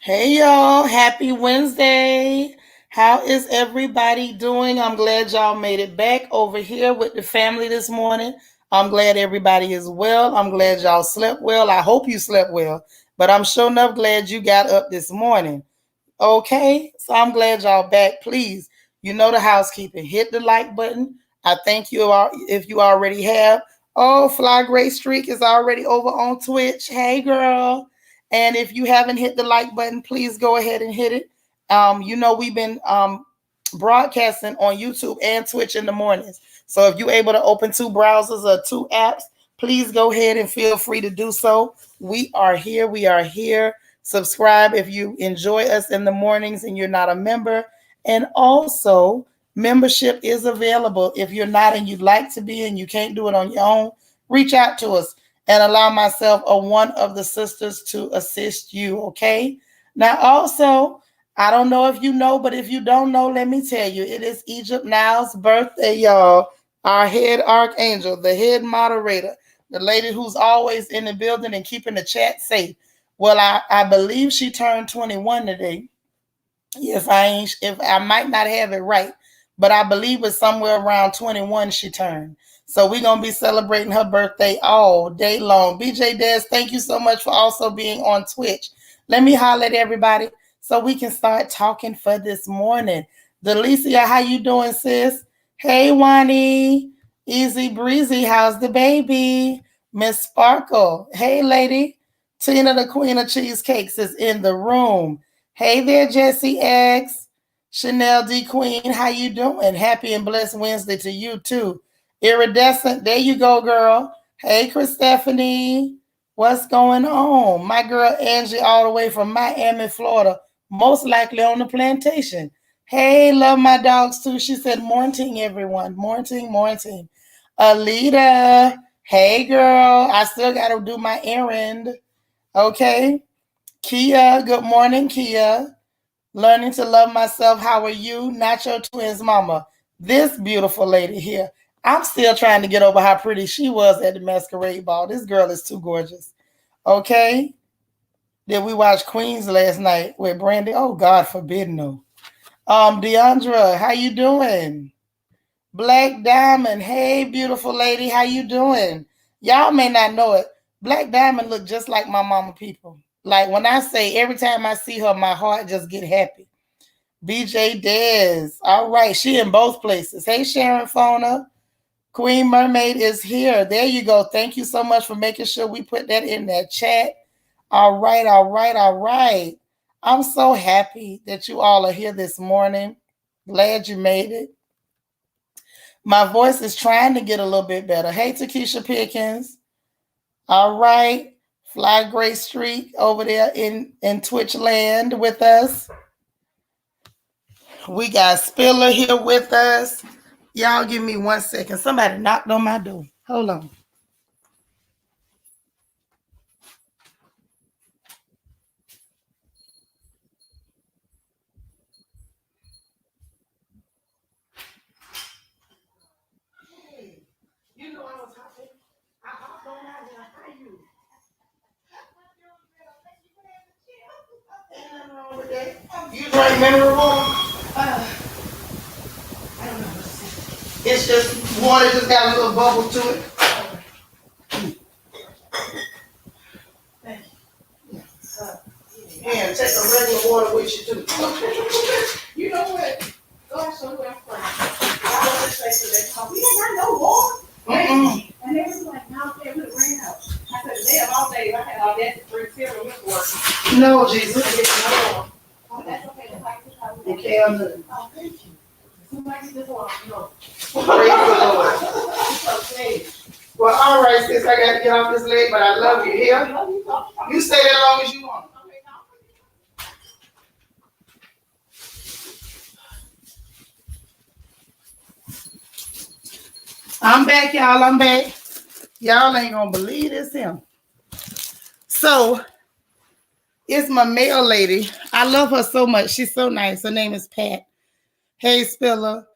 Hey y'all, happy Wednesday. How is everybody doing? I'm glad y'all made it back over here with the family this morning. I'm glad everybody is well. I'm glad y'all slept well. I hope you slept well, but I'm sure enough glad you got up this morning. Okay, so I'm glad y'all back. Please, you know the housekeeping. Hit the like button. I thank you all if you already have. Oh, Fly Gray Streak is already over on Twitch. Hey, girl. And if you haven't hit the like button, please go ahead and hit it. We've been broadcasting on YouTube and Twitch in the mornings. So if you're able to open two browsers or two apps, please go ahead and feel free to do so. We are here. We are here. Subscribe if you enjoy us in the mornings and you're not a member. And also, membership is available. If you're not and you'd like to be and you can't do it on your own, reach out to us and allow myself or one of the sisters to assist you. Okay. Now, also, I don't know if you know, but if you don't know, let me tell you, it is Egypt Now's birthday, y'all. Our head archangel, the head moderator, the lady who's always in the building and keeping the chat safe. Well, I believe she turned 21 today. If I might not have it right, but I believe it's somewhere around 21 she turned. So we're gonna be celebrating her birthday all day long. BJ Des, thank you so much for also being on Twitch. Let me holler at everybody so we can start talking for this morning. Delicia, how you doing, sis? Hey, Wani. Easy breezy, how's the baby? Miss Sparkle. Hey, lady. Tina, the queen of cheesecakes, is in the room. Hey there, Jesse X. Chanel D. Queen, how you doing? Happy and blessed Wednesday to you too. Iridescent, there you go, girl. Hey, Chris Stephanie. What's going on? My girl Angie, all the way from Miami, Florida, most likely on the plantation. Hey, love my dogs too. She said, morning, everyone. Morning. Alita, hey, girl. I still got to do my errand. Okay. Kia, good morning, Kia. Learning to love myself. How are you? Not your twins, mama. This beautiful lady here. I'm still trying to get over how pretty she was at the masquerade ball. This girl is too gorgeous. Okay. Did we watch Queens last night with Brandy? Oh, God forbid, no. Deandra, how you doing? Black Diamond, hey, beautiful lady, how you doing? Y'all may not know it. Black Diamond look just like my mama people. Like when I say every time I see her, my heart just get happy. BJ Dez, all right, she in both places. Hey, Sharon Fona, Queen Mermaid is here. There you go. Thank you so much for making sure we put that in that chat. All right. I'm so happy that you all are here this morning. Glad you made it. My voice is trying to get a little bit better. Hey, Takesha Pickens. All right. Fly Gray Streak over there in Twitch land with us. We got Spiller here with us. Y'all give me 1 second. Somebody knocked on my door. Hold on. Hey, you know I was hopping. I hopped on out here. How you? Ain't nothing wrong with that. You drink mineral water? I don't know. It's just water just got a little bubble to it. Thank you. Yeah, take a regular water with you too. You know what? Gosh, so where I'm from. I was just saying to that, we ain't got no water. And they was like, no, they would rain out. I said, they have all day. I had all that to drink cereal with water. No, Jesus. Oh, that's okay. That's like this how we okay, I'm good. Oh, thank you. Somebody just want to know. Praise the Lord. Okay. Well, all right, sis, I got to get off this leg, but I love you here. You stay there as long as you want. I'm back, y'all. I'm back. Y'all ain't gonna believe this him. So it's my mail lady. I love her so much. She's so nice. Her name is Pat. Hey, Spiller.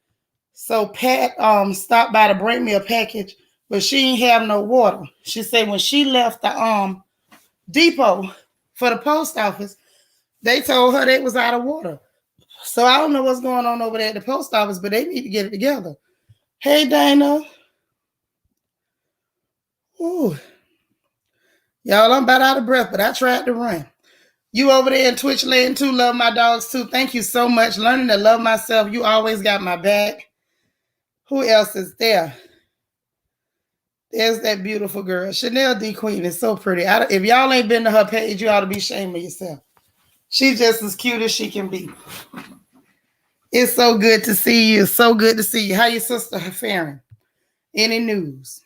So Pat stopped by to bring me a package, but she ain't have no water. She said when she left the depot for the post office, They told her they was out of water. So I don't know what's going on over there at the post office, but they need to get it together. Hey, Dana. Ooh. Y'all, I'm about out of breath, but I tried to run. You over there in Twitch land too, love my dogs too. Thank you so much. Learning to love myself. You always got my back. Who else is there? There's that beautiful girl. Chanel D. Queen is so pretty. If y'all ain't been to her page, you ought to be ashamed of yourself. She's just as cute as she can be. It's so good to see you. So good to see you. How your sister faring? Any news?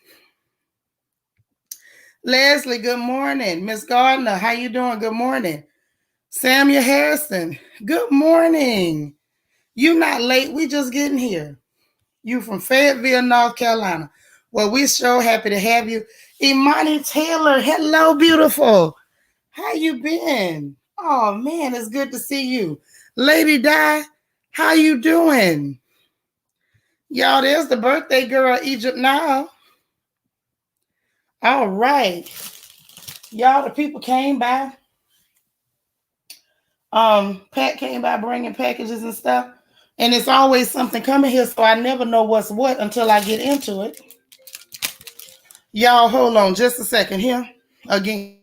Leslie, good morning. Miss Gardner, how you doing? Good morning. Samuel Harrison, good morning. You not late. We just getting here. You from Fayetteville, North Carolina. Well, we so happy to have you. Imani Taylor, hello, beautiful. How you been? Oh, man, it's good to see you. Lady Di, how you doing? Y'all, there's the birthday girl, Egypt now. All right. Y'all, the people came by. Pat came by bringing packages and stuff. And it's always something coming here, so I never know what's what until I get into it. Y'all, hold on just a second here. Again.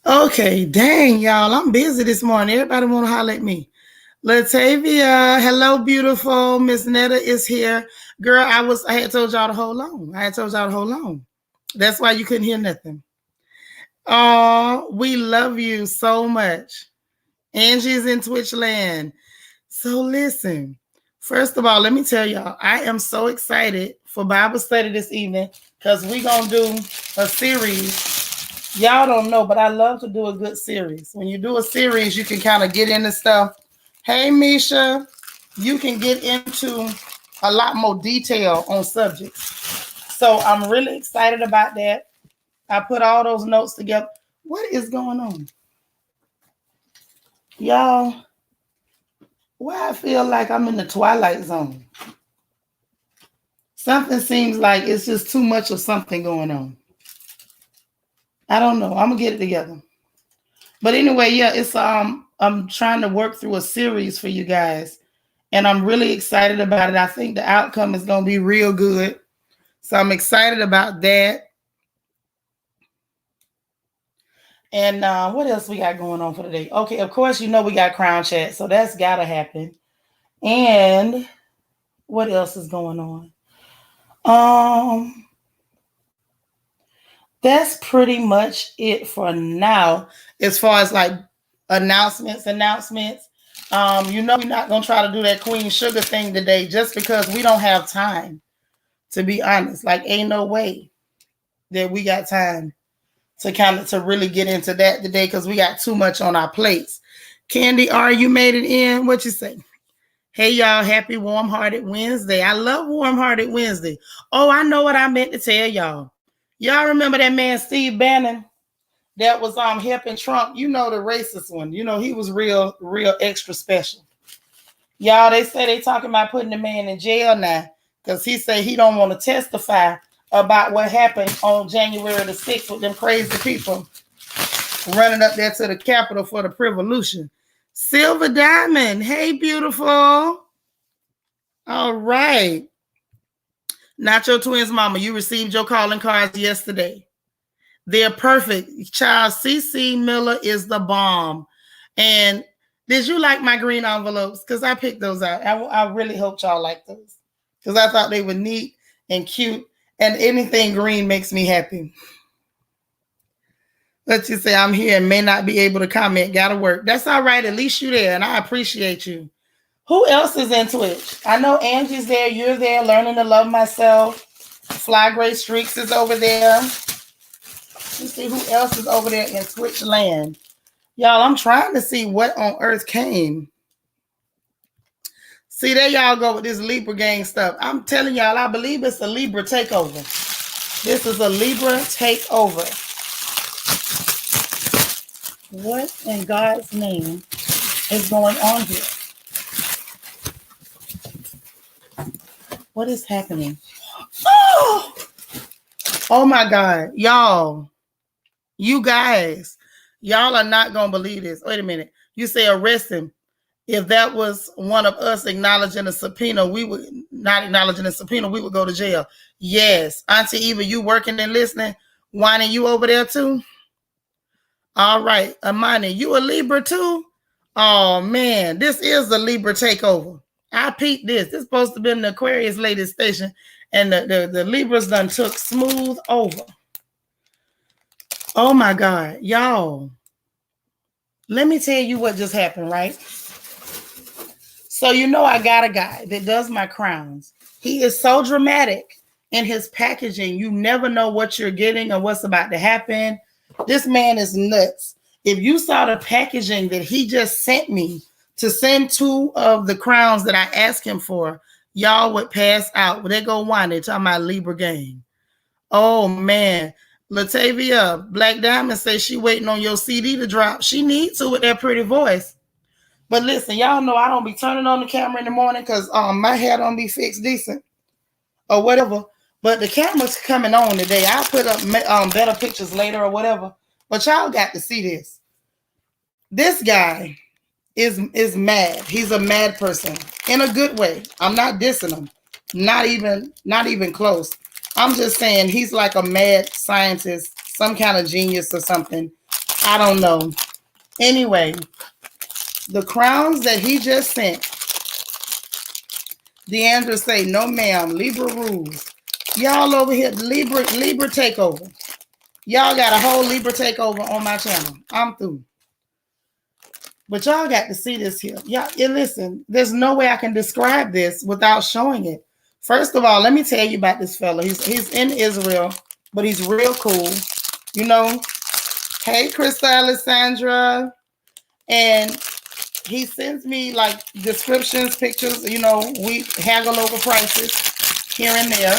Okay, dang, y'all. I'm busy this morning. Everybody want to holler at me. Latavia, hello, beautiful. Miss Netta is here. Girl, I had told y'all to hold on. That's why you couldn't hear nothing. Oh, we love you so much. Angie's in Twitch land. So listen, first of all, let me tell y'all, I am so excited for Bible study this evening because we're going to do a series. Y'all don't know, but I love to do a good series. When you do a series, you can kind of get into stuff. Hey, Misha, you can get into a lot more detail on subjects. So I'm really excited about that. I put all those notes together. What is going on? Y'all, why I feel like I'm in the twilight zone. Something seems like it's just too much of something going on. I don't know. I'm gonna get it together. But anyway, yeah, it's I'm trying to work through a series for you guys, and I'm really excited about it. I think the outcome is gonna be real good. So I'm excited about that. And what else we got going on for today? Okay, of course, you know we got Crown Chat, so that's gotta happen. And what else is going on? That's pretty much it for now, as far as like announcements. You know, we're not gonna try to do that Queen Sugar thing today just because we don't have time, to be honest. Like, ain't no way that we got time to really get into that today because we got too much on our plates. Candy R, you made it in. What you say? Hey y'all, happy warm-hearted Wednesday. I love warm-hearted Wednesday. Oh, I know what I meant to tell y'all. Y'all remember that man Steve Bannon that was helping Trump? You know, the racist one. You know, he was real extra special. Y'all, they say they talking about putting the man in jail now because he say he don't want to testify about what happened on January the 6th with them crazy people running up there to the Capitol for the revolution. Silver Diamond, hey, beautiful. All right. Nacho Twins mama, you received your calling cards yesterday. They're perfect. Child, CC Miller is the bomb. And did you like my green envelopes? Because I picked those out. I really hope y'all like those. Because I thought they were neat and cute. And anything green makes me happy. Let's just say I'm here and may not be able to comment. Gotta work. That's all right. At least you're there. And I appreciate you. Who else is in Twitch? I know Angie's there. You're there. Learning to love myself. Fly Gray Streaks is over there. Let's see who else is over there in Twitch land. Y'all, I'm trying to see what on earth came. See, there y'all go with this Libra gang stuff. I'm telling y'all, I believe it's a Libra takeover. This is a Libra takeover. What in God's name is going on here? What is happening? Oh my God. Y'all, you guys, y'all are not going to believe this. Wait a minute. You say arrest him. If that was one of us acknowledging a subpoena, we would not acknowledging a subpoena, we would go to jail. Yes. Auntie Eva, you working and listening? Whining, you over there too? All right. Amani, you a Libra too? Oh man, this is the Libra takeover. I peeped this. This is supposed to be in the Aquarius lady station, and the Libras done took smooth over. Oh my God, y'all. Let me tell you what just happened, right? So you know I got a guy that does my crowns. He is so dramatic in his packaging. You never know what you're getting or what's about to happen. This man is nuts. If you saw the packaging that he just sent me to send 2 of the crowns that I asked him for, y'all would pass out. Well, they go whining, talking about Libra gang. Oh man. Latavia, Black Diamond says she waiting on your CD to drop. She needs to with that pretty voice. But listen, y'all know I don't be turning on the camera in the morning because my hair don't be fixed decent or whatever. But the camera's coming on today. I'll put up better pictures later or whatever. But y'all got to see this. This guy is mad. He's a mad person in a good way. I'm not dissing him. Not even close. I'm just saying he's like a mad scientist, some kind of genius or something. I don't know. Anyway, the crowns that he just sent, Deandra say, no ma'am, Libra rules. Y'all over here, Libra takeover. Y'all got a whole Libra takeover on my channel. I'm through. But y'all got to see this here. Y'all, listen, there's no way I can describe this without showing it. First of all, let me tell you about this fella. He's in Israel, but he's real cool. You know, hey, Krista Alessandra. And he sends me like descriptions, pictures. You know, we haggle over prices here and there.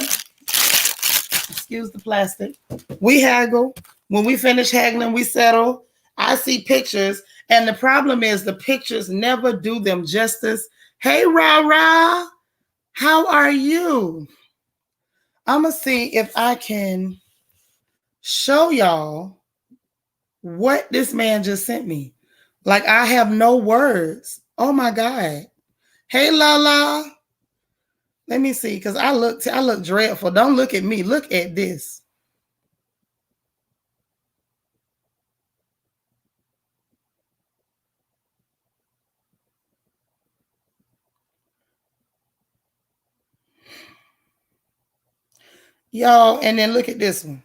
Excuse the plastic. We haggle. When we finish haggling, we settle. I see pictures. And the problem is the pictures never do them justice. Hey, Ra. How are you? I'm going to see if I can show y'all what this man just sent me. Like, I have no words. Oh, my God. Hey, Lala. Let me see, because I look dreadful. Don't look at me. Look at this. Y'all, and then look at this one.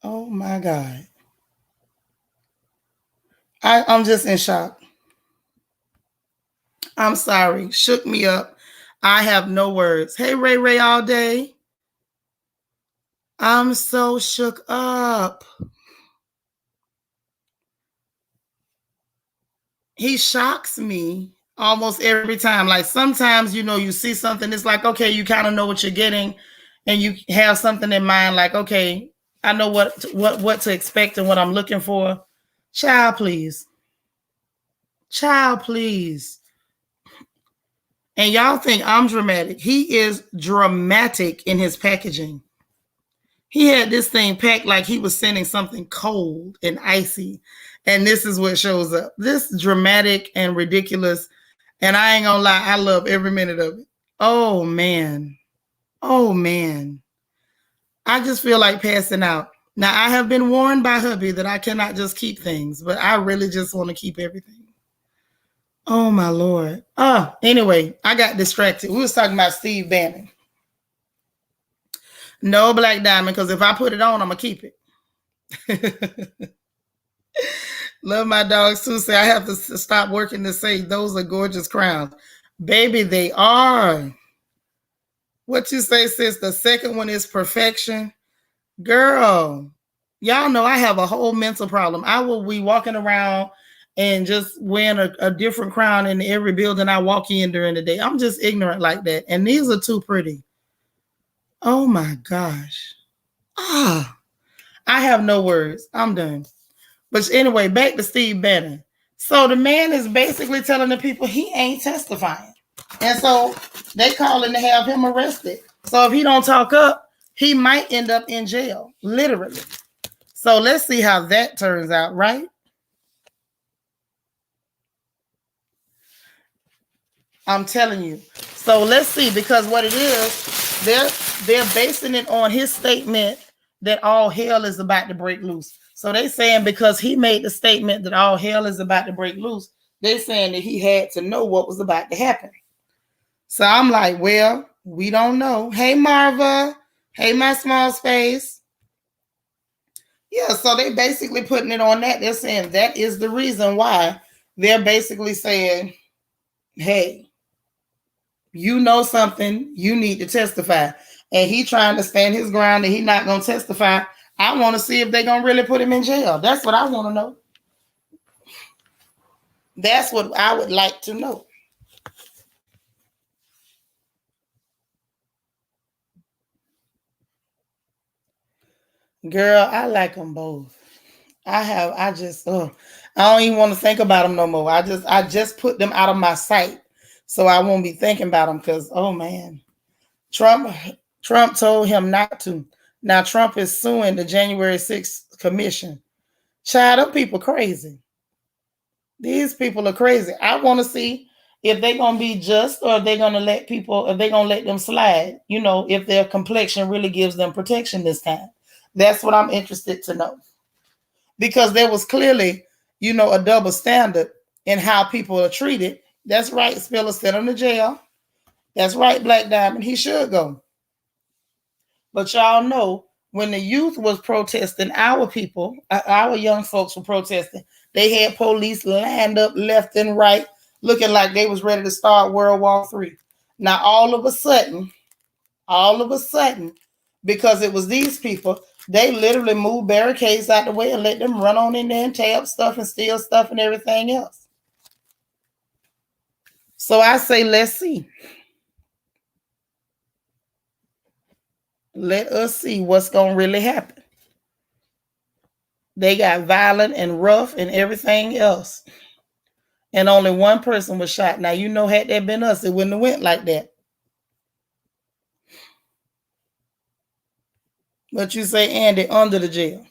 Oh, my God. I'm just in shock. I'm sorry. Shook me up. I have no words. Hey, Ray all day. I'm so shook up. He shocks me almost every time. Like sometimes, you know, you see something, it's like, okay, you kind of know what you're getting and you have something in mind like, okay, I know what to expect and what I'm looking for. Child, please. Child, please. And y'all think I'm dramatic. He is dramatic in his packaging. He had this thing packed like he was sending something cold and icy. And this is what shows up. This dramatic and ridiculous. And I ain't gonna lie, I love every minute of it. Oh man. Oh man. I just feel like passing out. Now I have been warned by hubby that I cannot just keep things, but I really just want to keep everything. Oh my Lord. Anyway, I got distracted. We was talking about Steve Bannon. No Black Diamond, because if I put it on, I'm gonna keep it. Love my dogs too. Say I have to stop working to say those are gorgeous crowns. Baby, they are. What you say, sis? The second one is perfection. Girl, y'all know I have a whole mental problem. I will be walking around and just wearing a different crown in every building I walk in during the day. I'm just ignorant like that. And these are too pretty. Oh my gosh. I have no words. I'm done. But anyway, back to Steve Bannon. So the man is basically telling the people he ain't testifying. And so they calling to have him arrested. So if he don't talk up, he might end up in jail, literally. So let's see how that turns out, right? I'm telling you. So let's see, because what it is, they're basing it on his statement that all hell is about to break loose. So they saying because he made the statement that all hell is about to break loose, they're saying that he had to know what was about to happen. So I'm like, well, we don't know. Hey, Marva. Hey, my small space. Yeah, so they basically putting it on that. They're saying that is the reason why. They're basically saying, hey, you know something, you need to testify. And he trying to stand his ground that he not going to testify. I want to see if they're going to really put him in jail. That's what I want to know. That's what I would like to know. Girl, I like them both. I don't even want to think about them no more. I just put them out of my sight. So I won't be thinking about them because, oh man, Trump told him not to. Now Trump is suing the January 6th commission. Child, them people crazy. These people are crazy. I want to see if they're going to be just or if they're going to let people, if they're going to let them slide, if their complexion really gives them protection this time. That's what I'm interested to know. Because there was clearly, a double standard in how people are treated. That's right, Spiller, sent him to jail. That's right, Black Diamond, he should go. But y'all know, when the youth was protesting, our people, our young folks were protesting, they had police lined up left and right, looking like they was ready to start World War III. Now, all of a sudden, because it was these people, they literally moved barricades out the way and let them run on in there and tear up stuff and steal stuff and everything else. So I say, let's see. Let us see what's going to really happen. They got violent and rough and everything else. And only one person was shot. Now, had that been us, it wouldn't have went like that. But you say, Andy, under the jail.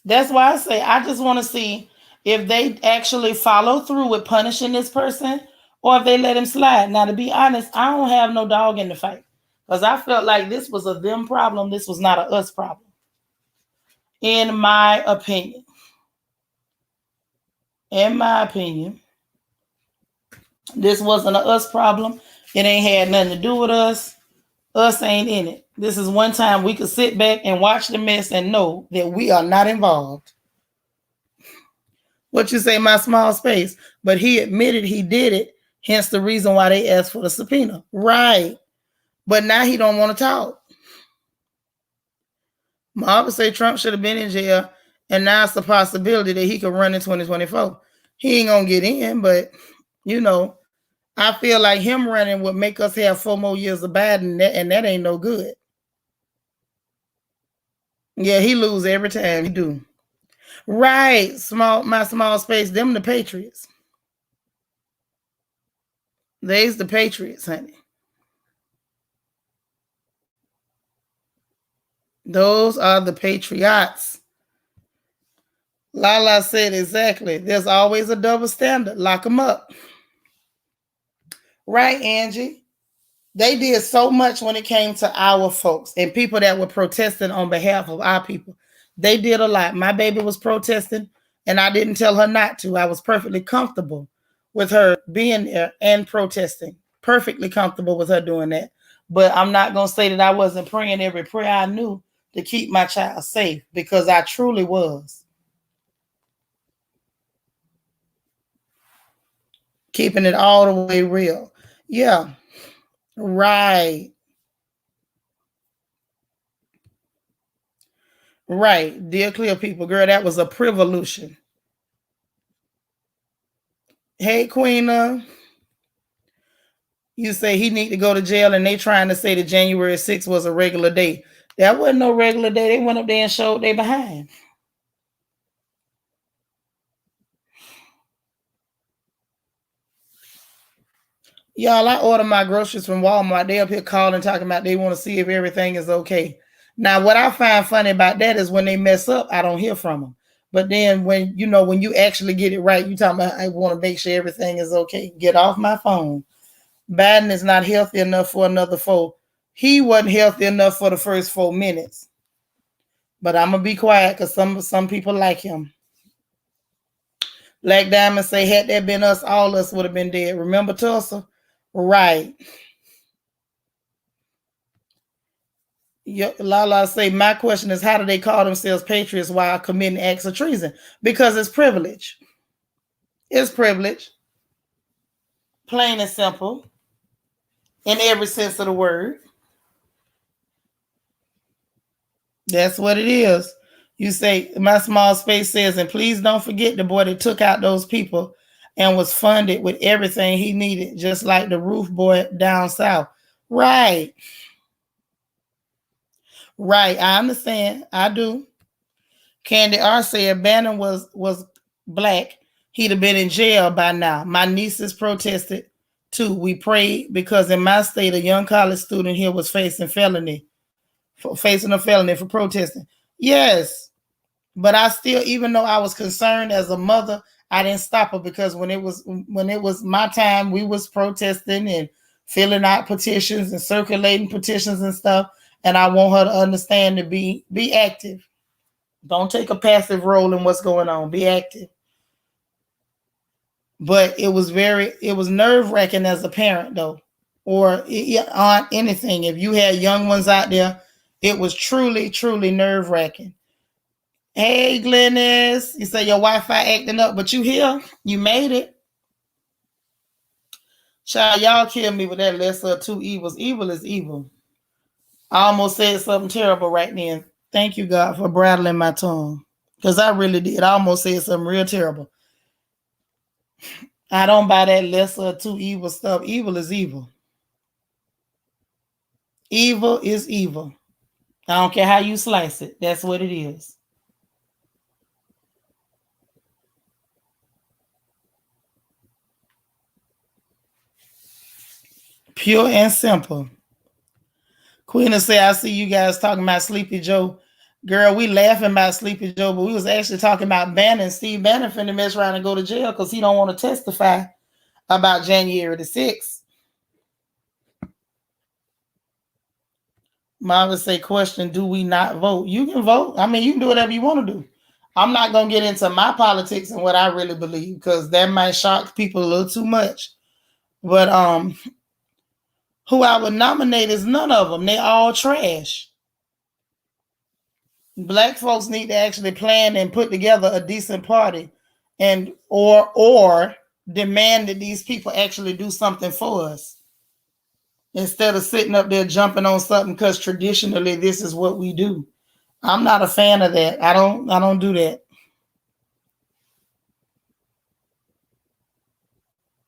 That's why I say I just want to see if they actually follow through with punishing this person or if they let him slide. Now, to be honest, I don't have no dog in the fight because I felt like this was a them problem. This was not a us problem, in my opinion. In my opinion, this wasn't a us problem. It ain't had nothing to do with us. Us ain't in it. This is one time we could sit back and watch the mess and know that we are not involved. What you say, my small space? But he admitted he did it, hence the reason why they asked for the subpoena. Right. But now he don't want to talk. Marva say Trump should have been in jail, and now it's the possibility that he could run in 2024. He ain't gonna get in, but I feel like him running would make us have 4 more years of Biden, and that ain't no good. Yeah, he lose every time. He do. Right. My small space. Them the Patriots. They's the Patriots, honey. Those are the Patriots. Lala said exactly. There's always a double standard. Lock them up. Right, Angie? They did so much when it came to our folks and people that were protesting on behalf of our people. They did a lot. My baby was protesting, and I didn't tell her not to. I was perfectly comfortable with her being there and protesting. Perfectly comfortable with her doing that. But I'm not going to say that I wasn't praying every prayer I knew to keep my child safe, because I truly was. Keeping it all the way real. Yeah, right. Right. Dear clear people, girl, that was a privolution. Hey, Queena. You say he need to go to jail, and they trying to say that January 6th was a regular day. That wasn't no regular day. They went up there and showed they behind. Y'all, I order my groceries from Walmart. They up here calling, talking about they want to see if everything is okay. Now, what I find funny about that is when they mess up, I don't hear from them. But then when you actually get it right, you talking about I want to make sure everything is okay. Get off my phone. Biden is not healthy enough for another 4. He wasn't healthy enough for the first 4 minutes. But I'm gonna be quiet because some people like him. Black Diamond say, had that been us, all us would have been dead. Remember Tulsa? Right. Lala say, my question is, how do they call themselves patriots while committing acts of treason? Because it's privilege. It's privilege. Plain and simple. In every sense of the word. That's what it is. You say, my small space says, and please don't forget the boy that took out those people and was funded with everything he needed, just like the roof boy down south. Right. Right. I understand. I do. Candy R said Bannon was black, he'd have been in jail by now. My nieces protested too. We prayed because in my state, a young college student here was facing a felony for protesting. Yes. But I still, even though I was concerned as a mother, I didn't stop her, because when it was my time, we was protesting and filling out petitions and circulating petitions and stuff. And I want her to understand to be active. Don't take a passive role in what's going on. Be active. But it was nerve-wracking as a parent, though, or on anything. If you had young ones out there, it was truly, truly nerve-wracking. Hey, Glennis. You say your Wi-Fi acting up, but you here. You made it. Child, y'all kill me with that lesser of two evils. Evil is evil. I almost said something terrible right then. Thank you, God, for bridling my tongue. Because I really did. I almost said something real terrible. I don't buy that lesser of two evil stuff. Evil is evil. Evil is evil. I don't care how you slice it. That's what it is. Pure and simple. Queen will say, I see you guys talking about Sleepy Joe. Girl, we laughing about Sleepy Joe, but we was actually talking about Bannon. Steve Bannon finna mess around and go to jail because he don't want to testify about January the 6th. Mama say, question, do we not vote? You can vote. I mean, you can do whatever you want to do. I'm not going to get into my politics and what I really believe, because that might shock people a little too much. But who I would nominate is none of them. They all trash. Black folks need to actually plan and put together a decent party, and or demand that these people actually do something for us, instead of sitting up there jumping on something because traditionally this is what we do. I'm not a fan of that. I don't do that.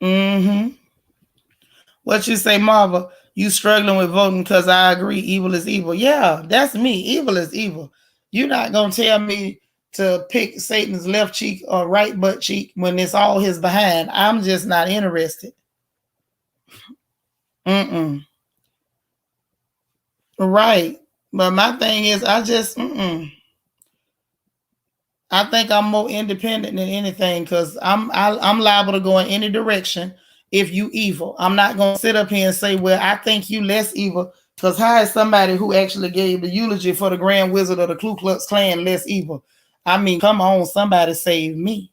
Mm-hmm. What you say, Marva? You struggling with voting because I agree evil is evil. Yeah, that's me. Evil is evil. You're not gonna tell me to pick Satan's left cheek or right butt cheek when it's all his behind. I'm just not interested. Mm-mm. Right. But my thing is, I just, I think I'm more independent than anything because I'm liable to go in any direction if you evil. I'm not gonna sit up here and say, well, I think you less evil because how is somebody who actually gave the eulogy for the Grand Wizard of the Ku Klux Klan less evil? I mean, come on, somebody save me.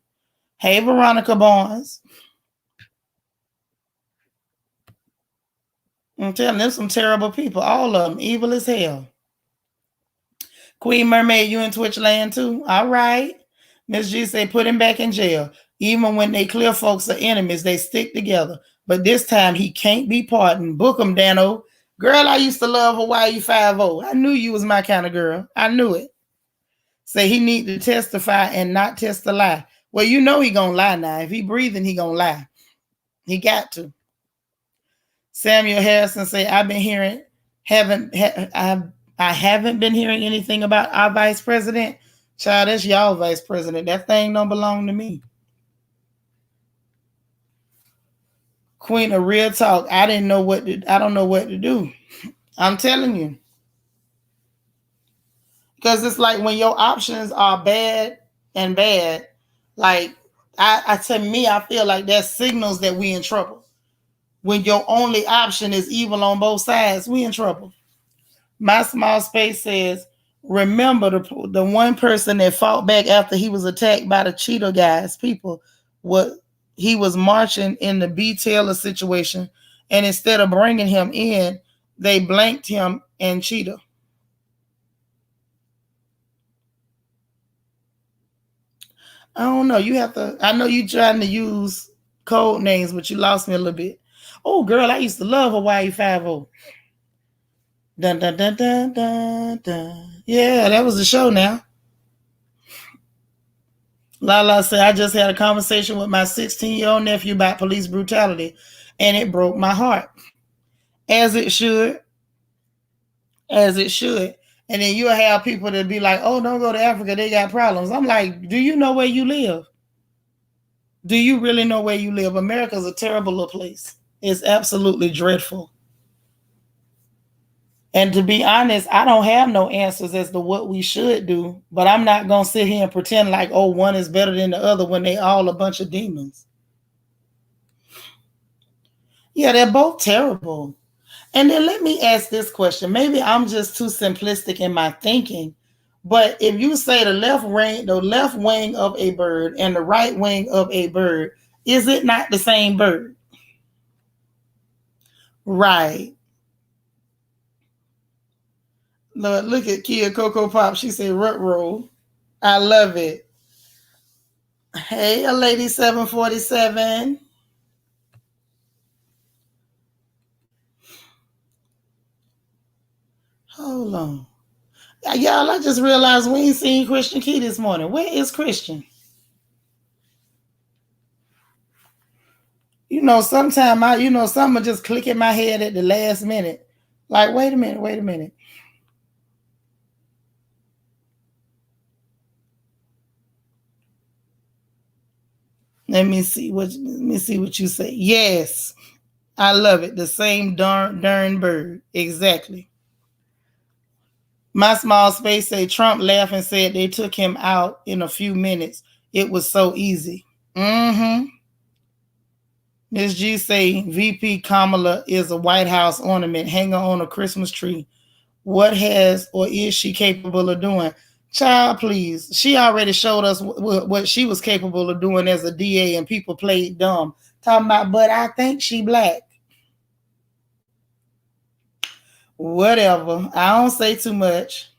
Hey, Veronica Barnes. I'm telling them some terrible people. All of them evil as hell. Queen Mermaid, you in Twitch land too? All right. Miss G say put him back in jail. Even when they clear folks are enemies, they stick together. But this time he can't be pardoned. Book him, Dano. Girl, I used to love Hawaii 5-0. I knew you was my kind of girl. I knew it. Say he need to testify and not test a lie. Well, you know he gonna lie now. If he breathing, he gonna lie. He got to. Samuel Harrison say, I've been hearing, I haven't been hearing anything about our vice president. Child, that's y'all vice president. That thing don't belong to me. Queen of real talk. I don't know what to do. I'm telling you. Because it's like when your options are bad and bad, like to me, I feel like that signals that we in trouble. When your only option is evil on both sides, we in trouble. My small space says, remember the one person that fought back after he was attacked by the Cheetah guys, people, what he was marching in the B. Taylor situation, and instead of bringing him in, they blanked him and Cheetah. I don't know. You have to. I know you trying to use code names, but you lost me a little bit. Oh, girl, I used to love Hawaii 5-0. Dun dun dun dun dun dun. Yeah, that was the show now. Lala said, I just had a conversation with my 16-year-old nephew about police brutality, and it broke my heart. As it should. As it should. And then you'll have people that be like, oh, don't go to Africa. They got problems. I'm like, do you know where you live? Do you really know where you live? America's a terrible little place. It's absolutely dreadful. And to be honest, I don't have no answers as to what we should do, but I'm not going to sit here and pretend like, oh, one is better than the other when they all a bunch of demons. Yeah, they're both terrible. And then let me ask this question. Maybe I'm just too simplistic in my thinking, but if you say the left wing of a bird and the right wing of a bird, is it not the same bird? Right. Look at Kia Coco Pop. She said rut roll. I love it. Hey, a lady 747. Hold on. Y'all, I just realized we ain't seen Christian Key this morning. Where is Christian? Sometimes something just click in my head at the last minute. Like, wait a minute. Let me see what you say. Yes, I love it. The same darn bird. Exactly. My small space say Trump laughed and said they took him out in a few minutes. It was so easy. Mm-hmm. Ms. G say VP Kamala is a White House ornament hanger on a Christmas tree. What has or is she capable of doing? Child, please. She already showed us what she was capable of doing as a DA, and people played dumb. Talking about, but I think she black. Whatever. I don't say too much.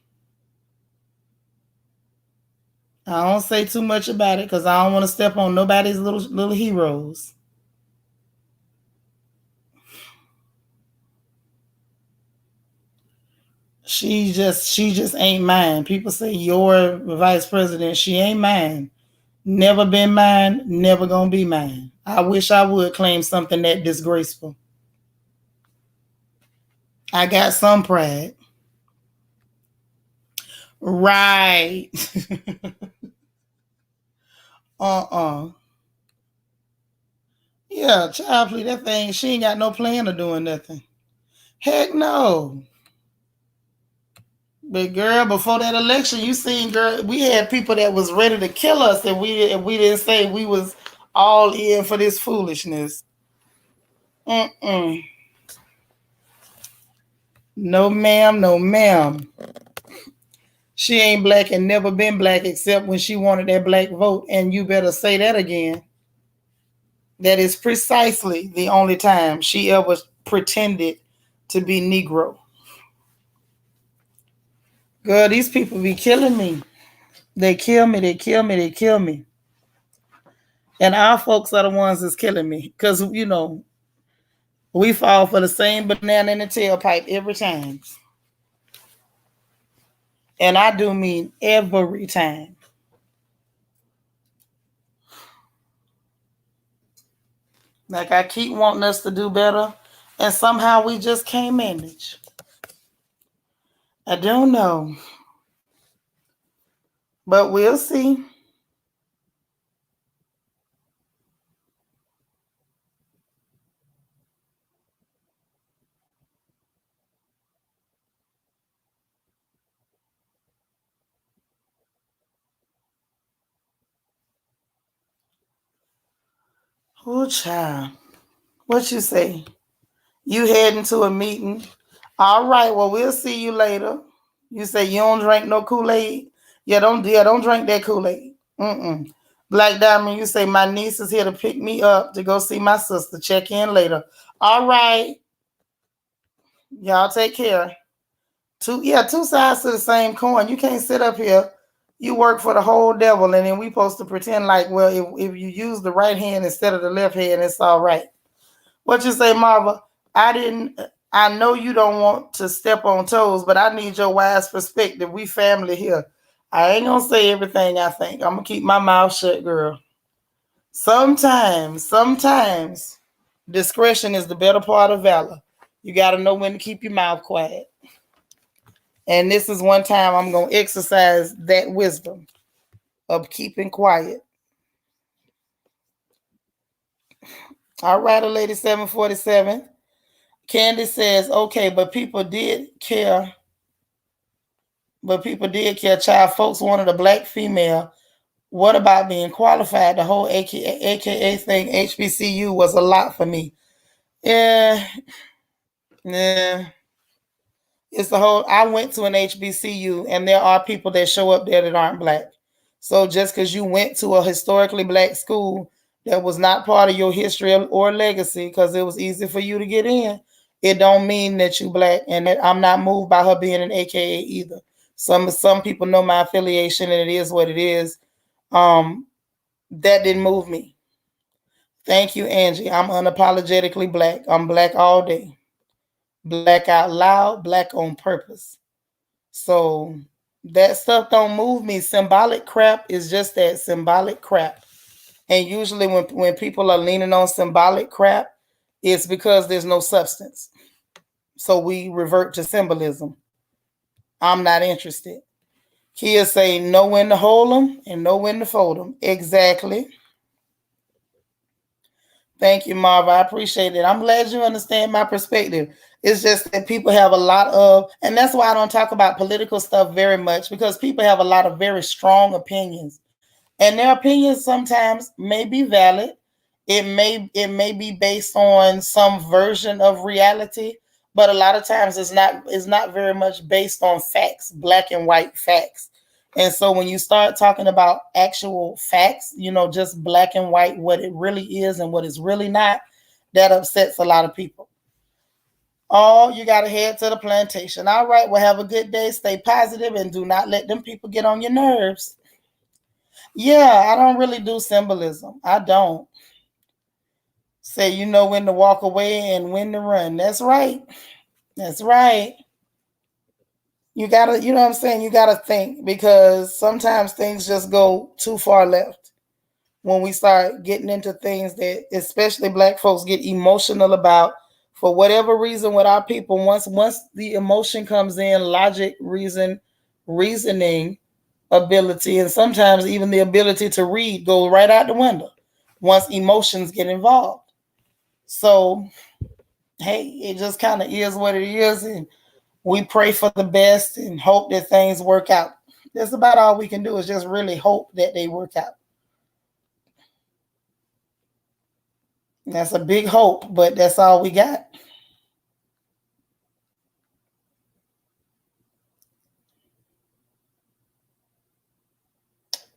I don't say too much about it because I don't want to step on nobody's little heroes. She just ain't mine. People say you're vice president. She ain't mine. Never been mine. Never gonna be mine. I wish I would claim something that disgraceful. I got some pride. Right. uh-uh. Yeah, child, please, that thing, she ain't got no plan of doing nothing. Heck no. But girl, before that election, you seen, girl, we had people that was ready to kill us if we didn't say we was all in for this foolishness. Mm-mm. No ma'am, no ma'am. She ain't black and never been black except when she wanted that black vote, and you better say that again. That is precisely the only time she ever pretended to be Negro. Girl, these people be killing me. They kill me, they kill me, they kill me. And our folks are the ones that's killing me. Because, we fall for the same banana in the tailpipe every time. And I do mean every time. Like I keep wanting us to do better, and somehow we just can't manage. I don't know. But we'll see. Oh, child. What you say? You heading to a meeting? All right. Well, we'll see you later. You say you don't drink no Kool-Aid? Yeah, don't drink that Kool-Aid. Mm-mm. Black Diamond, you say my niece is here to pick me up to go see my sister. Check in later. All right. Y'all take care. Two sides to the same coin. You can't sit up here. You work for the whole devil, and then we supposed to pretend like, well, if you use the right hand instead of the left hand, it's all right. What you say, Marva? I didn't. I know you don't want to step on toes, but I need your wise perspective. We family here. I ain't gonna say everything I think. I'm gonna keep my mouth shut, girl. Sometimes, discretion is the better part of valor. You got to know when to keep your mouth quiet. And this is one time I'm going to exercise that wisdom of keeping quiet. All right, lady 747. Candy says, okay, but people did care. But people did care. Child, folks wanted a black female. What about being qualified? The whole AKA thing, HBCU, was a lot for me. Yeah, yeah. It's the whole. I went to an HBCU, and there are people that show up there that aren't black. So just because you went to a historically black school that was not part of your history or legacy, because it was easy for you to get in, it don't mean that you black. And that I'm not moved by her being an AKA either. Some people know my affiliation, and it is what it is. That didn't move me. Thank you, Angie. I'm unapologetically black. I'm black all day. Black out loud, black on purpose. So that stuff don't move me. Symbolic crap is just that, symbolic crap. And usually when people are leaning on symbolic crap, it's because there's no substance. So we revert to symbolism. I'm not interested. Kia say know when to hold them and know when to fold them. Exactly. Thank you, Marva. I appreciate it. I'm glad you understand my perspective. It's just that people have a lot of, and that's why I don't talk about political stuff very much, because people have a lot of very strong opinions. And their opinions sometimes may be valid. It may be based on some version of reality, but a lot of times it's not very much based on facts, black and white facts. And so when you start talking about actual facts, just black and white, what it really is and what it's really not, that upsets a lot of people. Oh, you got to head to the plantation. All right, well, have a good day. Stay positive and do not let them people get on your nerves. Yeah, I don't really do symbolism. I don't. Say you know when to walk away and when to run. That's right. That's right. You gotta, you know what I'm saying? You gotta think, because sometimes things just go too far left when we start getting into things that especially black folks get emotional about for whatever reason with our people. Once the emotion comes in, logic, reason reasoning ability, and sometimes even the ability to read goes right out the window once emotions get involved. So, hey, it just kind of is what it is, and we pray for the best and hope that things work out. That's about all we can do is just really hope that they work out. That's a big hope, but that's all we got.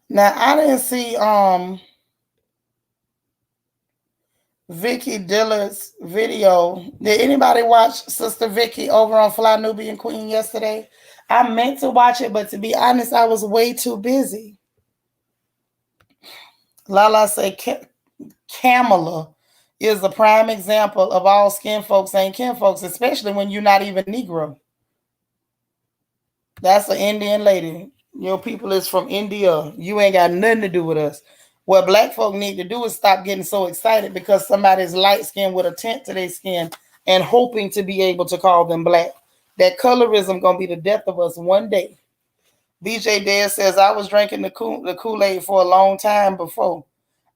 Now I didn't see Vicky Dillard's video. Did anybody watch Sister Vicky over on Fly Nubian Queen yesterday? I meant to watch it, but to be honest, I was way too busy. Lala say Kamala is a prime example of all skin folks ain't kin folks, especially when you're not even Negro. That's an Indian lady. Your people is from India. You ain't got nothing to do with us. What black folk need to do is stop getting so excited because somebody's light skin with a tint to their skin and hoping to be able to call them black. That colorism gonna be the death of us one day. BJ Dare says, I was drinking the Kool-Aid for a long time before.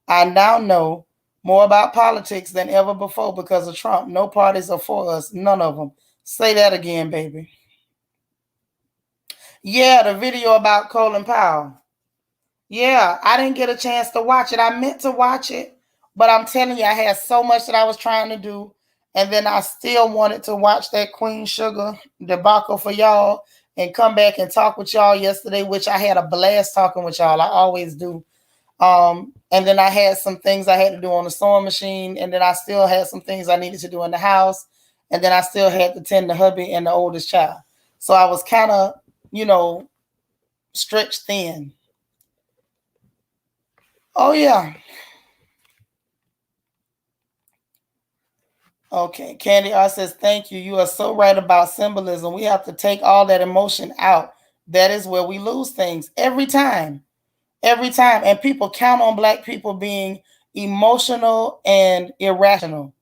I now know more about politics than ever before because of Trump. No parties are for us. None of them. Say that again, baby. Yeah, the video about Colin Powell. Yeah, I didn't get a chance to watch it. I meant to watch it, but I'm telling you, I had so much that I was trying to do. And then I still wanted to watch that Queen Sugar debacle for y'all and come back and talk with y'all yesterday, which I had a blast talking with y'all. I always do. And then I had some things I had to do on the sewing machine, and then I still had some things I needed to do in the house, and then I still had to tend the hubby and the oldest child. So I was kind of, stretched thin. Oh yeah. Okay. Candy R says, thank you. You are so right about symbolism. We have to take all that emotion out. That is where we lose things every time. Every time. And people count on black people being emotional and irrational.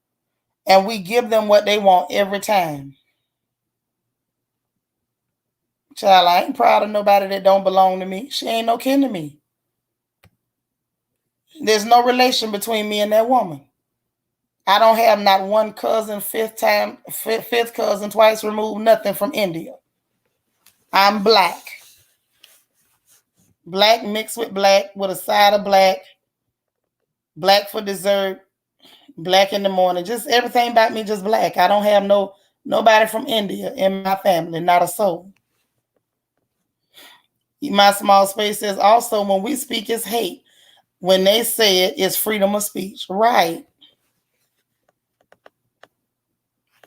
And we give them what they want every time. Child, I ain't proud of nobody that don't belong to me. She ain't no kin to me. There's no relation between me and that woman. I don't have not one cousin, fifth cousin, twice removed, nothing from India. I'm black. Black mixed with black with a side of black. Black for dessert. Black in the morning. Just everything about me just black. I don't have nobody from India in my family, not a soul. My small space says also when we speak it's hate. When they say it, it's freedom of speech. Right.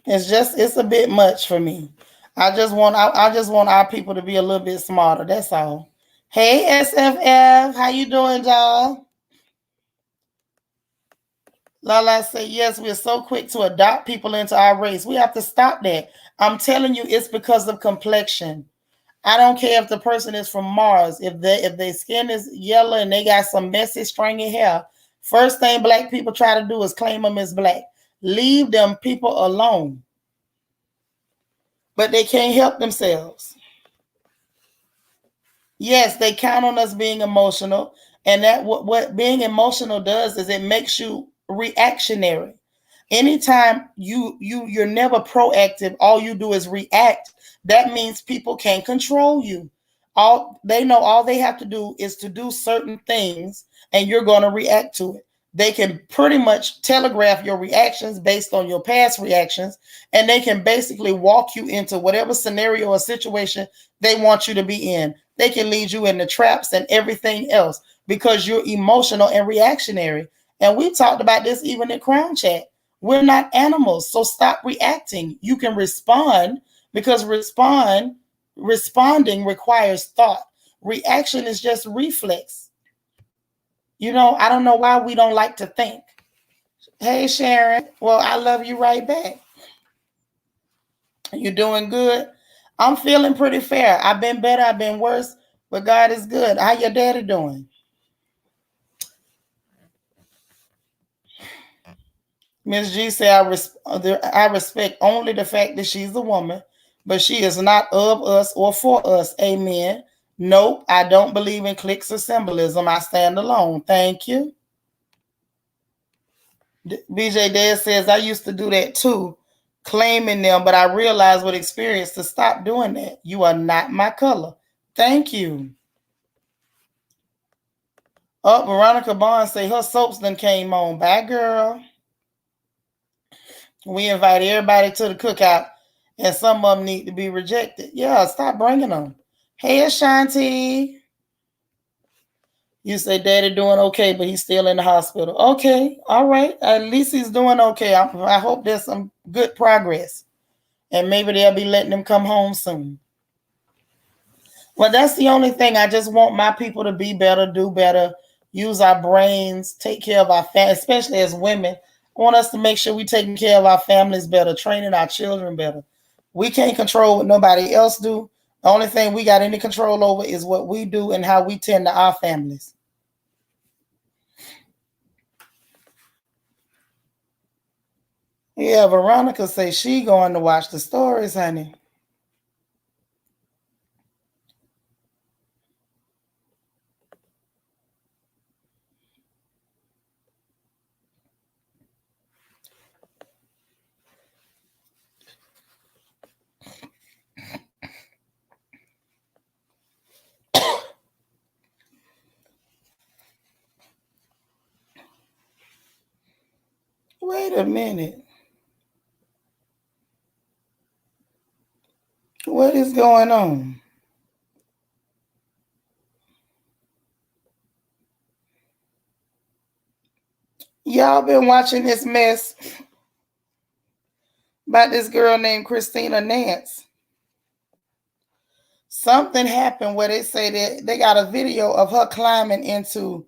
It's a bit much for me. I just want our people to be a little bit smarter. That's all. Hey SFF, how you doing, y'all? Lala say yes, we're so quick to adopt people into our race. We have to stop that. I'm telling you, it's because of complexion. I don't care if the person is from Mars. If their skin is yellow and they got some messy, stringy hair, first thing black people try to do is claim them as black. Leave them people alone. But they can't help themselves. Yes, they count on us being emotional, and that what being emotional does is it makes you reactionary. Anytime you're never proactive, all you do is react. That means people can't control you. All they have to do is to do certain things, and you're going to react to it. They can pretty much telegraph your reactions based on your past reactions, and they can basically walk you into whatever scenario or situation they want you to be in. They can lead you into traps and everything else because you're emotional and reactionary. And we talked about this even in Crown Chat. We're not animals, so stop reacting. You can respond because responding requires thought. Reaction is just reflex. I don't know why we don't like to think. Hey, Sharon. Well, I love you right back. You doing good? I'm feeling pretty fair. I've been better. I've been worse, but God is good. How your daddy doing? Miss G said, I respect only the fact that she's a woman. but she is not of us or for us. Amen. Nope, I don't believe in cliques or symbolism. I stand alone. Thank you. BJ Dad says, I used to do that too, claiming them, but I realized with experience to stop doing that. You are not my color. Thank you. Oh, Veronica Barnes say her soaps done came on. Bye, girl. We invite everybody to the cookout, and some of them need to be rejected. Yeah, stop bringing them. Hey, Ashanti. You say Daddy doing okay, but he's still in the hospital. Okay, all right. At least he's doing okay. I hope there's some good progress, and maybe they'll be letting him come home soon. Well, that's the only thing. I just want my people to be better, do better, use our brains, take care of our family, especially as women. I want us to make sure we're taking care of our families better, training our children better. We can't control what nobody else do. The only thing we got any control over is what we do and how we tend to our families. Yeah, Veronica say she going to watch the stories, honey. Wait a minute. What is going on? Y'all been watching this mess about this girl named Christina Nance. Something happened where they say that they got a video of her climbing into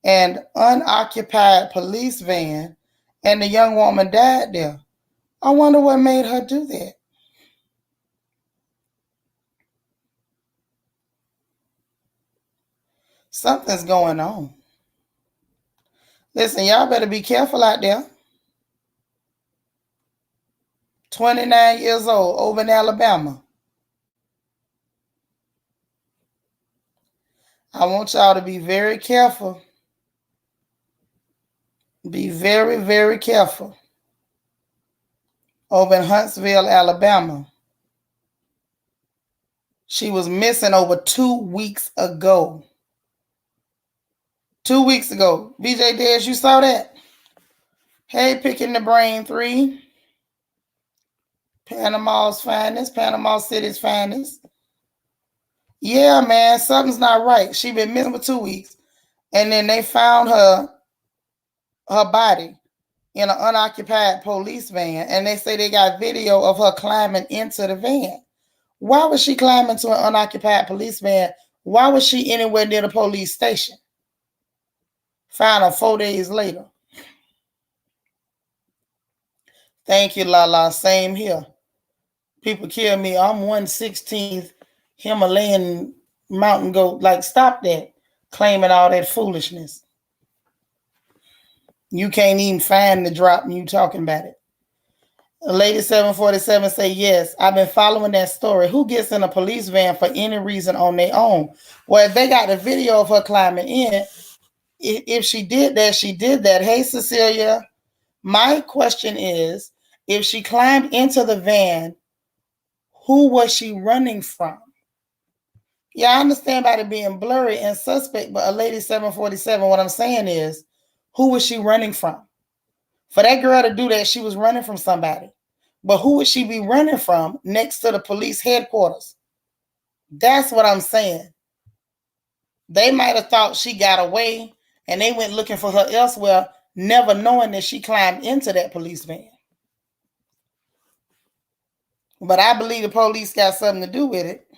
an unoccupied police van and the young woman died there. I wonder what made her do that. Something's going on. Listen, y'all better be careful out there. 29 years old, over in Alabama. I want y'all to be very careful. Be very, very careful. Over in Huntsville, Alabama. She was missing over 2 weeks ago. 2 weeks ago. BJ Dash, you saw that? Hey, Picking the Brain 3. Panama's finest. Panama City's finest. Yeah, man, something's not right. She been missing for 2 weeks. And then they found her body in an unoccupied police van. And they say they got video of her climbing into the van. Why was she climbing to an unoccupied police van? Why was she anywhere near the police station? Found her 4 days later. Thank you, Lala. Same here. People kill me. I'm 1/16th Himalayan mountain goat. Like, stop that. Claiming all that foolishness. You can't even find the drop and you talking about it. Lady 747 say, yes, I've been following that story. Who gets in a police van for any reason on their own? Well, if they got a video of her climbing in, if she did that, she did that. Hey, Cecilia, my question is, if she climbed into the van, who was she running from? Yeah, I understand about it being blurry and suspect, but a lady 747, what I'm saying is, who was she running from? For that girl to do that, she was running from somebody. But who would she be running from next to the police headquarters? That's what I'm saying. They might have thought she got away and they went looking for her elsewhere, never knowing that she climbed into that police van. But I believe the police got something to do with it.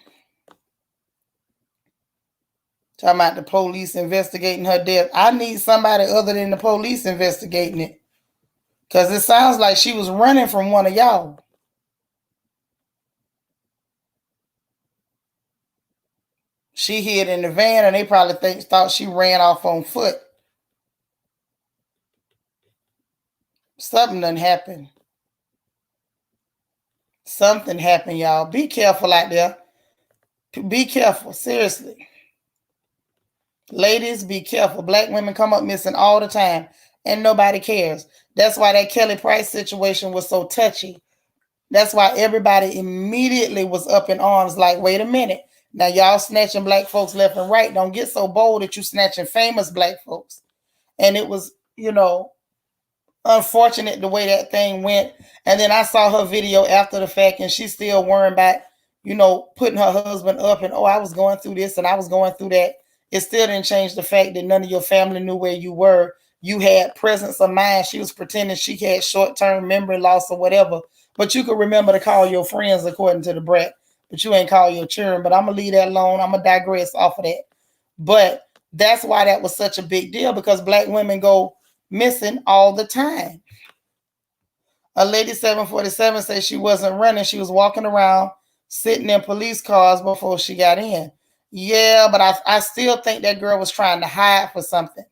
Talking about the police investigating her death. I need somebody other than the police investigating it. Because it sounds like she was running from one of y'all. She hid in the van and they probably thought she ran off on foot. Something done happened. Something happened, y'all. Be careful out there. Be careful, seriously. Ladies, be careful. Black women come up missing all the time, and nobody cares. That's why that Kelly Price situation was so touchy. That's why everybody immediately was up in arms like, wait a minute. Now, y'all snatching black folks left and right. Don't get so bold that you snatching famous black folks. And it was, unfortunate the way that thing went. And then I saw her video after the fact, and she's still worrying about, putting her husband up and, oh, I was going through this and I was going through that. It still didn't change the fact that none of your family knew where you were. You had presence of mind. She was pretending she had short-term memory loss or whatever. But you could remember to call your friends according to the brat. But you ain't call your children. But I'm going to leave that alone. I'm going to digress off of that. But that's why that was such a big deal, because black women go missing all the time. A lady 747 says she wasn't running. She was walking around sitting in police cars before she got in. Yeah, but I still think that girl was trying to hide for something.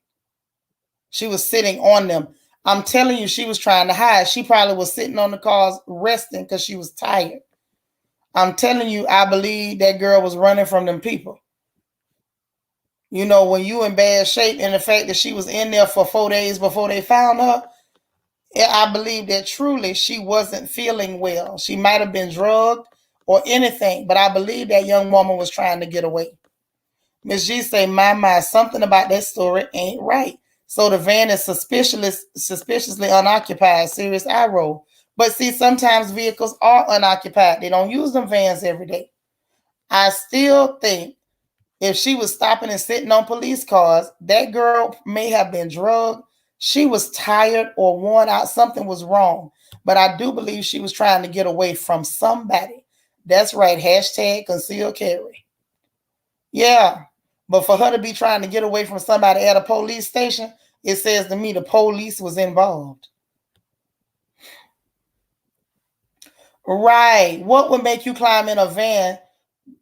She was sitting on them. I'm telling you, she was trying to hide. She probably was sitting on the cars resting because she was tired. I'm telling you, I believe that girl was running from them people. When you in bad shape, and the fact that she was in there for 4 days before they found her, I believe that truly she wasn't feeling well. She might have been drugged or anything, but I believe that young woman was trying to get away. Ms. G say, my, something about that story ain't right. So the van is suspiciously unoccupied. Serious eye roll. But see, sometimes vehicles are unoccupied. They don't use them vans every day. I still think if she was stopping and sitting on police cars, that girl may have been drugged. She was tired or worn out. Something was wrong. But I do believe she was trying to get away from somebody. That's right. Hashtag conceal carry. Yeah. But for her to be trying to get away from somebody at a police station, it says to me the police was involved. Right. What would make you climb in a van?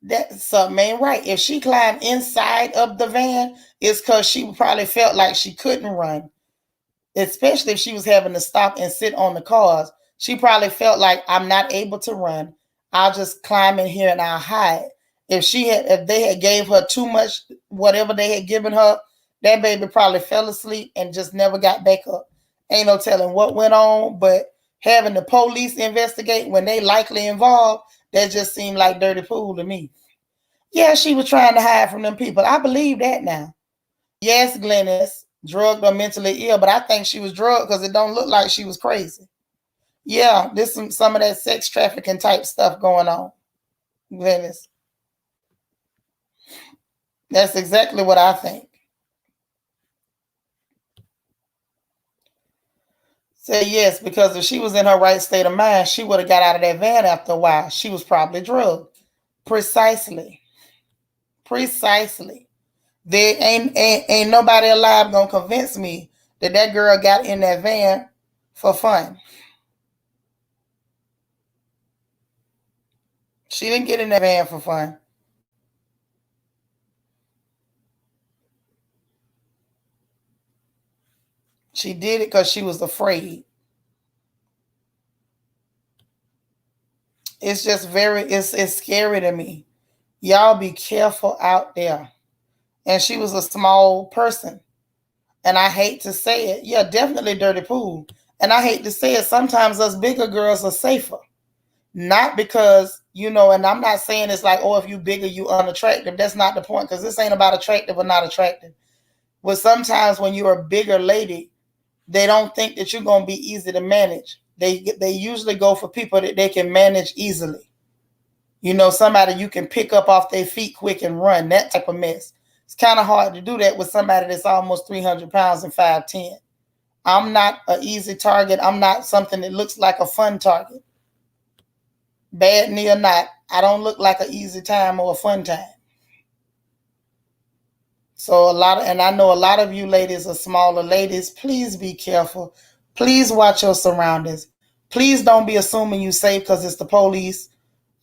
That's something ain't right. If she climbed inside of the van, it's because she probably felt like she couldn't run. Especially if she was having to stop and sit on the cars. She probably felt like, I'm not able to run. I'll just climb in here and I'll hide. If they had gave her too much, whatever they had given her, that baby probably fell asleep and just never got back up. Ain't no telling what went on, but having the police investigate when they likely involved, that just seemed like dirty pool to me. Yeah, she was trying to hide from them people. I believe that now. Yes, Glennis, drugged or mentally ill, but I think she was drugged because it don't look like she was crazy. Yeah, there's some of that sex trafficking type stuff going on, Glennis. That's exactly what I think. Say yes, because if she was in her right state of mind, she would have got out of that van after a while. She was probably drugged. Precisely. There ain't nobody alive gonna convince me that girl got in that van for fun. She didn't get in that van for fun. She did it because she was afraid. It's just it's scary to me. Y'all be careful out there. And she was a small person. And I hate to say it. Yeah, definitely dirty pool. And I hate to say it, sometimes us bigger girls are safer. Not because, and I'm not saying it's like, oh, if you bigger, you unattractive. That's not the point, because this ain't about attractive or not attractive. But sometimes when you're a bigger lady, they don't think that you're going to be easy to manage. They usually go for people that they can manage easily. Somebody you can pick up off their feet quick and run, that type of mess. It's kind of hard to do that with somebody that's almost 300 pounds and 5'10". I'm not an easy target. I'm not something that looks like a fun target. Bad knee or not, I don't look like an easy time or a fun time. So I know a lot of you ladies are smaller ladies. Please be careful. Please watch your surroundings. Please don't be assuming you safe because it's the police.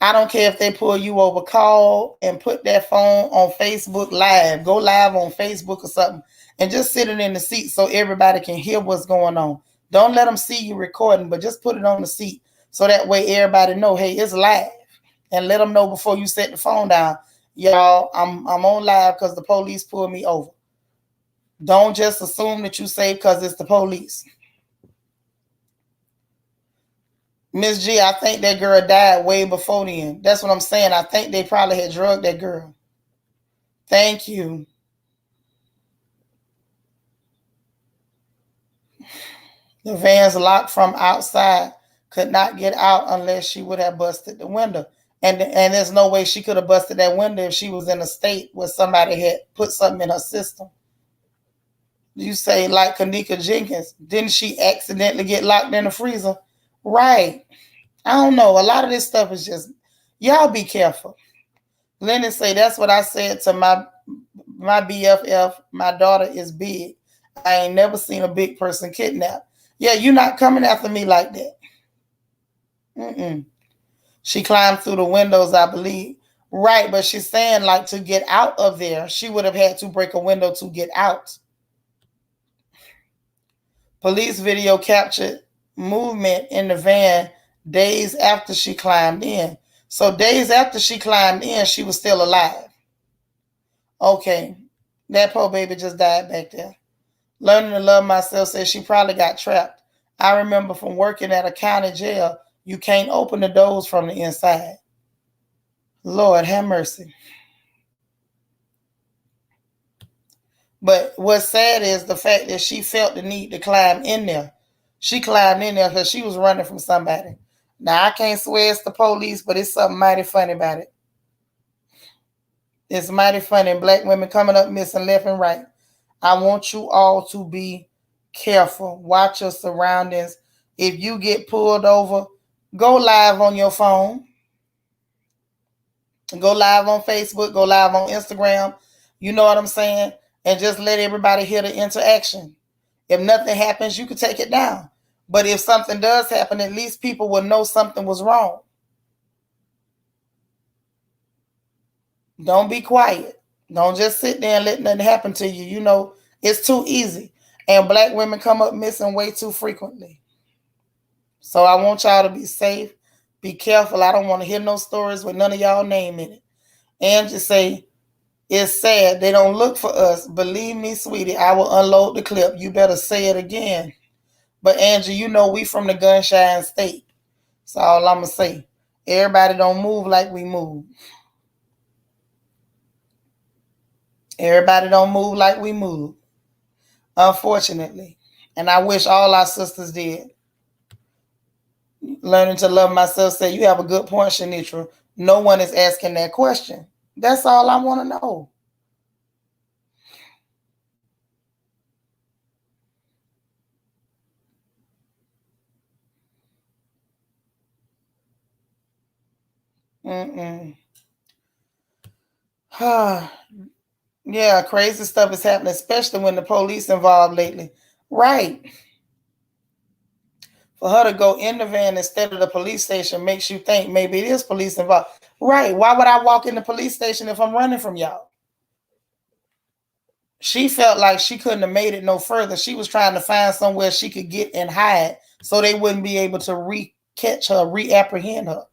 I don't care if they pull you over. Call and put that phone on Facebook Live. Go live on Facebook or something. And just sit it in the seat so everybody can hear what's going on. Don't let them see you recording, but just put it on the seat So that way everybody know, hey, it's live. And let them know before you set the phone down. Y'all, I'm on live because the police pulled me over. Don't just assume that you safe because it's the police. Miss G, I think that girl died way before then. That's what I'm saying. I think they probably had drugged that girl. Thank you. The van's locked from outside. Could not get out unless she would have busted the window. And there's no way she could have busted that window if she was in a state where somebody had put something in her system. You say like Kanika Jenkins, didn't she accidentally get locked in the freezer? Right. I don't know. A lot of this stuff is just, y'all be careful. Lennon say that's what I said to my BFF. My daughter is big. I ain't never seen a big person kidnapped. Yeah, you're not coming after me like that. Mm-mm. She climbed through the windows, I believe. Right, but she's saying like to get out of there, she would have had to break a window to get out. Police video captured movement in the van days after she climbed in. So days after she climbed in, she was still alive. Okay, that poor baby just died back there. Learning to love myself says she probably got trapped. I remember from working at a county jail, you can't open the doors from the inside. Lord have mercy. But what's sad is the fact that she felt the need to climb in there. She climbed in there because she was running from somebody. Now, I can't swear it's the police, but it's something mighty funny about it. It's mighty funny. Black women coming up missing left and right. I want you all to be careful. Watch your surroundings. If you get pulled over, go live on your phone. Go live on Facebook. Go live on Instagram. You know what I'm saying? And just let everybody hear the interaction. If nothing happens, you can take it down. But if something does happen, at least people will know something was wrong. Don't be quiet. Don't just sit there and let nothing happen to you. You know, it's too easy. And black women come up missing way too frequently. So I want y'all to be safe. Be careful. I don't want to hear no stories with none of y'all name in it. And just say, it's sad. They don't look for us. Believe me, sweetie, I will unload the clip. You better say it again. But Angie, you know we from the gunshine state. That's all I'm going to say. Everybody don't move like we move. Everybody don't move like we move. Unfortunately. And I wish all our sisters did. Learning to love myself say you have a good point, Shanitra. No one is asking that question. That's all I want to know. Yeah, crazy stuff is happening, especially when the police involved lately. Right. For her to go in the van instead of the police station makes you think maybe it is police involved. Right. Why would I walk in the police station if I'm running from y'all? She felt like she couldn't have made it no further. She was trying to find somewhere she could get and hide so they wouldn't be able to catch her, reapprehend her.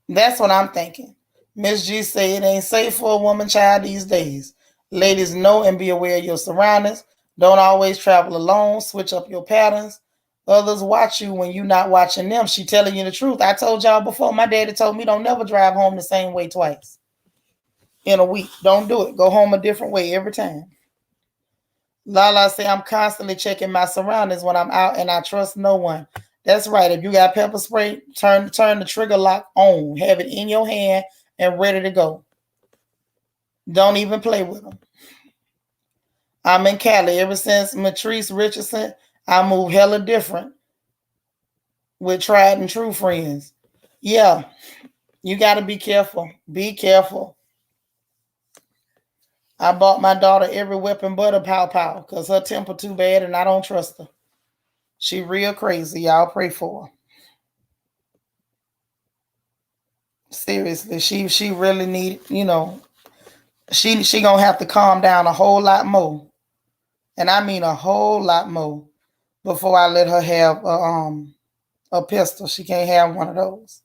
That's what I'm thinking. Miss G said it ain't safe for a woman child these days. Ladies, know and be aware of your surroundings. Don't always travel alone. Switch up your patterns. Others watch you when you're not watching them. She telling you the truth. I told y'all before, my daddy told me don't never drive home the same way twice in a week. Don't do it. Go home a different way every time. Lala say I'm constantly checking my surroundings when I'm out and I trust no one. That's right. If you got pepper spray, turn the trigger lock on. Have it in your hand and ready to go. Don't even play with them. I'm in Cali. Ever since Matrice Richardson, I move hella different with tried and true friends. Yeah, you got to be careful. Be careful. I bought my daughter every weapon but a pow pow because her temper too bad and I don't trust her. She real crazy. Y'all pray for her. Seriously, she really need, she gonna have to calm down a whole lot more. And I mean a whole lot more before I let her have A pistol. She can't have one of those.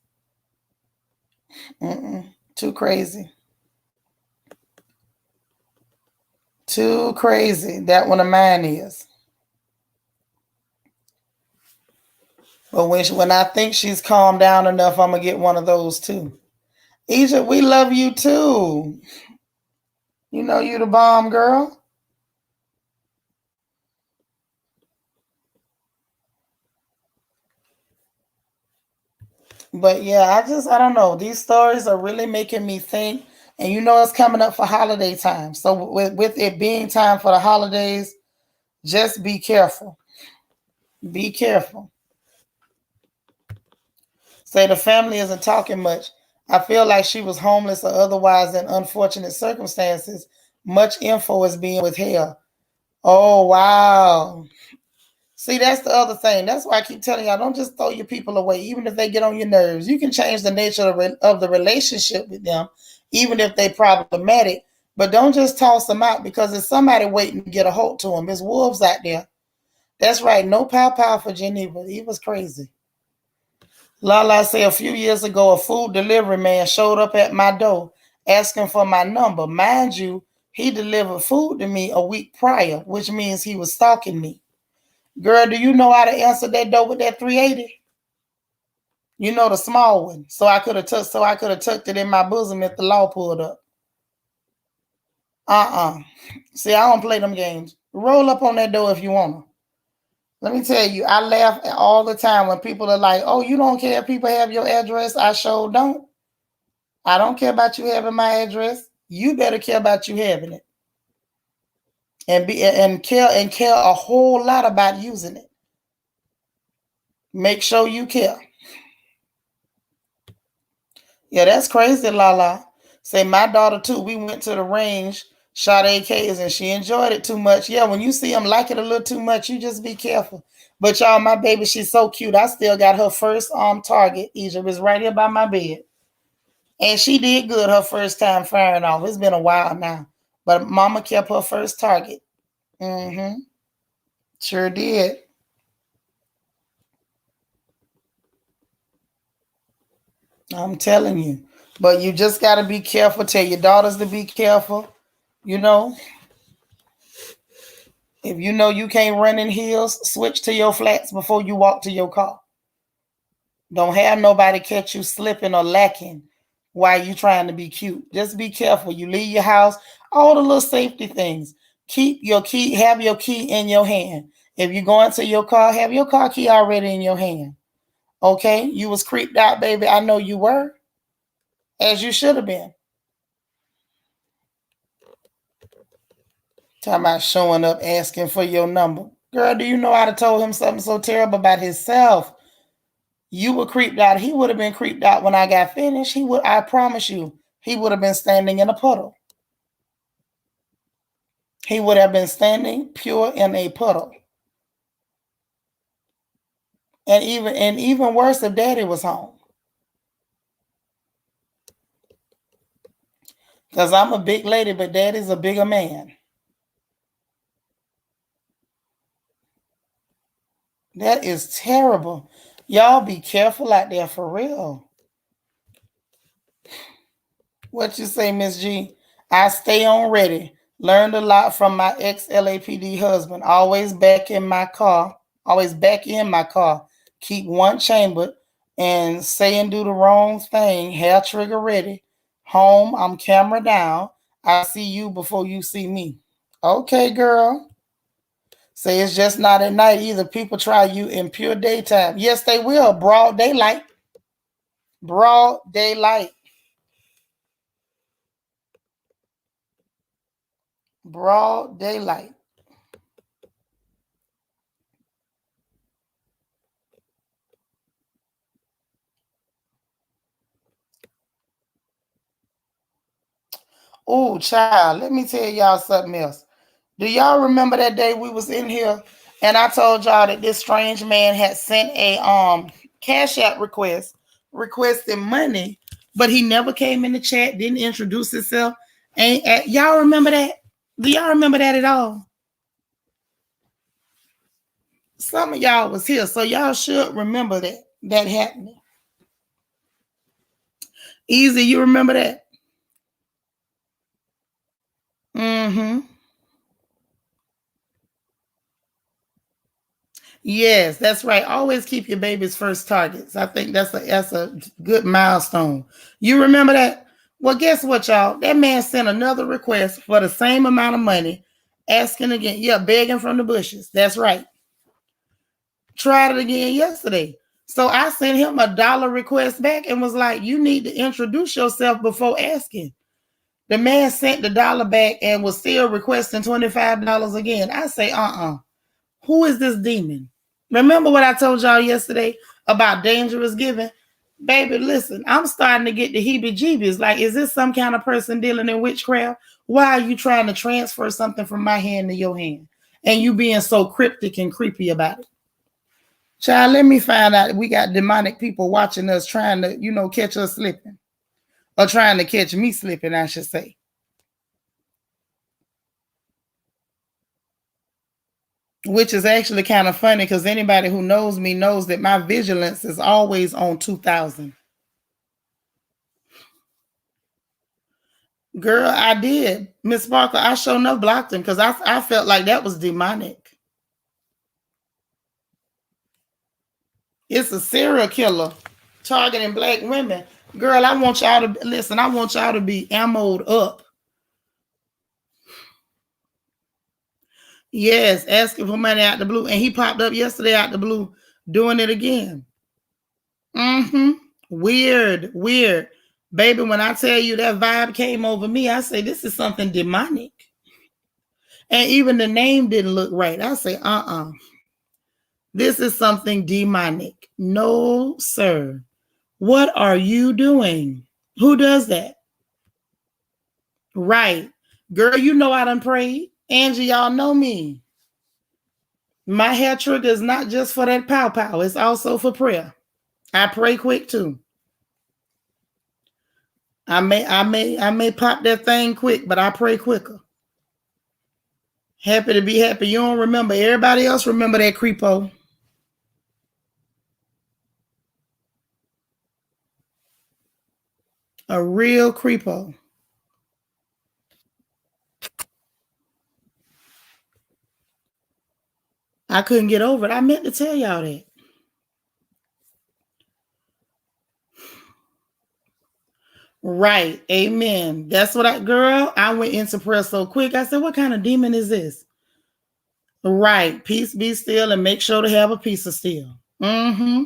Too crazy. Too crazy. That one of mine is. But when I think she's calmed down enough, I'm going to get one of those too. Egypt, we love you too. You know you the bomb, girl. But yeah, I don't know. These stories are really making me think. And you know it's coming up for holiday time. So with it being time for the holidays, just be careful. Be careful. Say the family isn't talking much. I feel like she was homeless or otherwise in unfortunate circumstances. Much info is being withheld. Oh, wow. See, that's the other thing. That's why I keep telling y'all, don't just throw your people away, even if they get on your nerves. You can change the nature of the relationship with them, even if they're problematic. But don't just toss them out because there's somebody waiting to get a hold to them. There's wolves out there. That's right. No pow pow for Geneva. He was crazy. Lala said a few years ago, a food delivery man showed up at my door asking for my number. Mind you, he delivered food to me a week prior, which means he was stalking me. Girl, do you know how to answer that door with that 380? You know, the small one. So I could have tucked it in my bosom if the law pulled up. See, I don't play them games. Roll up on that door if you want to. Let me tell you, I laugh all the time when people are like, "Oh, you don't care if people have your address." I sure don't. I don't care about you having my address. You better care about you having it. And care a whole lot about using it. Make sure you care. Yeah, that's crazy, Lala. Say my daughter too. We went to the range, shot AKs, and she enjoyed it too much. Yeah, when you see them like it a little too much, you just be careful. But y'all, my baby, she's so cute. I still got her first target. Egypt is right here by my bed. And she did good her first time firing off. It's been a while now. But mama kept her first target. Mm-hmm. Sure did. I'm telling you. But you just got to be careful. Tell your daughters to be careful. You know, if you know you can't run in heels, switch to your flats before you walk to your car. Don't have nobody catch you slipping or lacking while you trying to be cute. Just be careful. You leave your house, all the little safety things. Keep your key, have your key in your hand. If you go into your car, have your car key already in your hand. Okay? You was creeped out, baby. I know you were, as you should have been. Talking about showing up asking for your number. Girl, do you know I'd have told him something so terrible about himself? You were creeped out. He would have been creeped out when I got finished. I promise you, he would have been standing in a puddle. He would have been standing pure in a puddle. And even worse if daddy was home. Because I'm a big lady, but daddy's a bigger man. That is terrible. Y'all be careful out there for real. What you say, Miss G? I stay on ready. Learned a lot from my ex-LAPD husband. Always back in my car. Keep one chambered and say and do the wrong thing. Hair trigger ready. Home, I'm camera down. I see you before you see me. Okay, girl. Say it's just not at night either. People try you in pure daytime. Yes, they will. Broad daylight. Broad daylight. Broad daylight. Oh, child, let me tell y'all something else. Do y'all remember that day we was in here and I told y'all that this strange man had sent a cash app request requesting money, but he never came in the chat, didn't introduce himself. Y'all remember that? Do y'all remember that at all? Some of y'all was here, so y'all should remember that. that happening. Easy, you remember that? Mm-hmm. Yes, that's right. Always keep your baby's first targets. I think that's a good milestone. You remember that? Well, guess what, y'all? That man sent another request for the same amount of money, asking again. Yeah, begging from the bushes. That's right. Tried it again yesterday. So I sent him $1 request back and was like, you need to introduce yourself before asking. The man sent the dollar back and was still requesting $25 again. I say, who is this demon? Remember what I told y'all yesterday about dangerous giving? Baby, listen, I'm starting to get the heebie-jeebies. Like, is this some kind of person dealing in witchcraft? Why are you trying to transfer something from my hand to your hand? And you being so cryptic and creepy about it. Child, let me find out we got demonic people watching us trying to, catch us slipping. Or trying to catch me slipping, I should say. Which is actually kind of funny because anybody who knows me knows that my vigilance is always on 2000. Girl, I did. Miss Parker, I sure enough blocked him because I felt like that was demonic. It's a serial killer targeting black women. Girl, I want y'all to listen. I want y'all to be ammoed up. Yes, asking for money out the blue. And he popped up yesterday out the blue doing it again. Mm-hmm. Weird. Baby, when I tell you that vibe came over me, I say, this is something demonic. And even the name didn't look right. I say, this is something demonic. No, sir. What are you doing? Who does that? Right. Girl, you know I done prayed. Angie, y'all know me. My hair trigger is not just for that pow. It's also for prayer. I pray quick too. I may pop that thing quick, but I pray quicker. Happy to be happy. You don't remember. Everybody else remember that creepo. A real creepo. I couldn't get over it. I meant to tell y'all that. Right. Amen. That's what I went into prayer so quick. I said, what kind of demon is this? Right. Peace be still and make sure to have a piece of steel. Mm-hmm.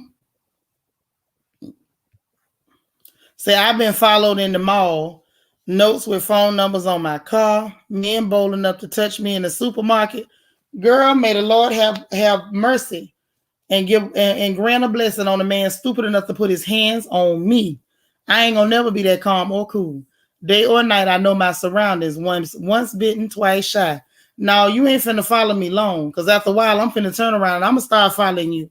Say, I've been followed in the mall, notes with phone numbers on my car, men bold enough to touch me in the supermarket. Girl, may the Lord have mercy and give and grant a blessing on a man stupid enough to put his hands on me. I ain't gonna never be that calm or cool. Day or night, I know my surroundings. Once bitten, twice shy. No, you ain't finna follow me long, because after a while, I'm finna turn around and I'm gonna start following you.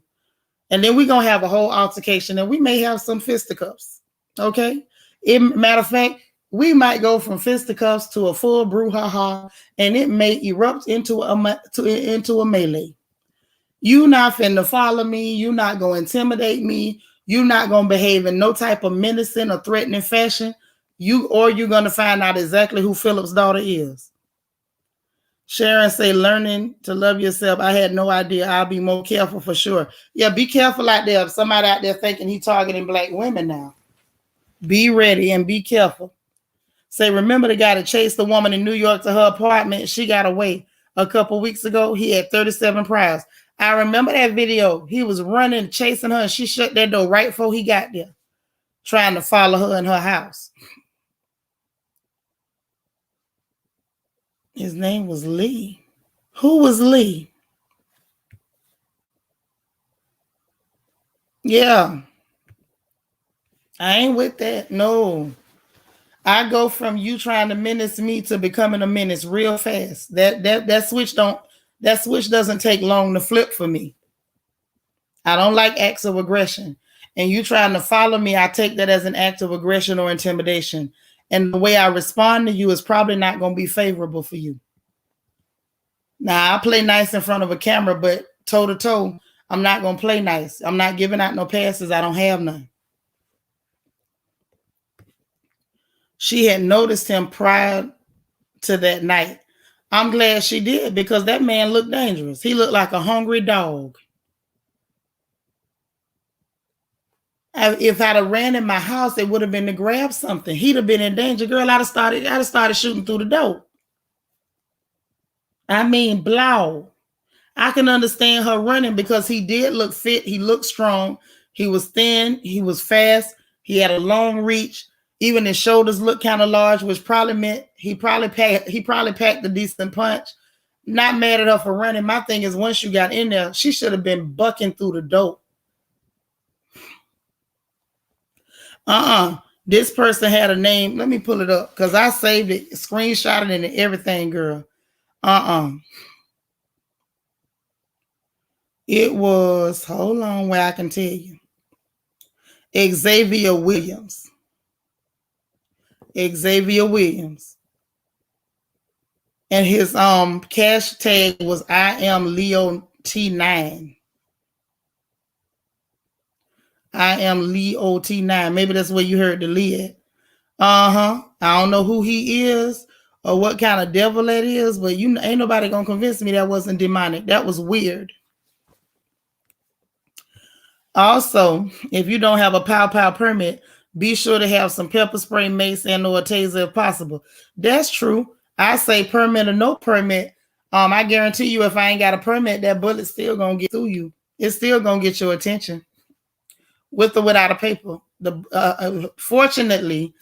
And then we're gonna have a whole altercation and we may have some fisticuffs. Okay. Matter of fact, we might go from fisticuffs to a full brouhaha, and it may erupt into a melee. You not finna follow me. You not gonna intimidate me. You not gonna behave in no type of menacing or threatening fashion. You're gonna find out exactly who Philip's daughter is. Sharon say, learning to love yourself. I had no idea. I'll be more careful for sure. Yeah, be careful out there. If somebody out there thinking he targeting black women now. Be ready and be careful. Say, remember the guy that chased the woman in New York to her apartment? She got away a couple weeks ago. He had 37 priors. I remember that video. He was running, chasing her, and she shut that door right before he got there, trying to follow her in her house. His name was Lee. Who was Lee? Yeah. I ain't with that. No. I go from you trying to menace me to becoming a menace real fast. That switch doesn't take long to flip for me. I don't like acts of aggression. And you trying to follow me, I take that as an act of aggression or intimidation. And the way I respond to you is probably not going to be favorable for you. Now, I play nice in front of a camera, but toe to toe, I'm not going to play nice. I'm not giving out no passes. I don't have none. She had noticed him prior to that night. I'm glad she did because that man looked dangerous. He looked like a hungry dog. If I'd have ran in my house, it would have been to grab something. He'd have been in danger. Girl, I'd have started shooting through the door. I mean, blow. I can understand her running because he did look fit. He looked strong. He was thin. He was fast. He had a long reach. Even his shoulders looked kind of large, which probably meant he probably packed a decent punch. Not mad at her for running. My thing is, once you got in there, she should have been bucking through the door. This person had a name. Let me pull it up because I saved it, screenshotted it, and everything, girl. It was, hold on where I can tell you. Xavier Williams. Xavier Williams. And his cash tag was I am Leo T9. I am Leo T9. Maybe that's where you heard the Lee at. I don't know who he is or what kind of devil that is, but you ain't nobody gonna convince me that wasn't demonic. That was weird. Also, if you don't have a pow permit, be sure to have some pepper spray, mace, and or a taser if possible. That's true. I say permit or no permit. I guarantee you, if I ain't got a permit, that bullet's still gonna get through you. It's still gonna get your attention, with or without a paper. Fortunately,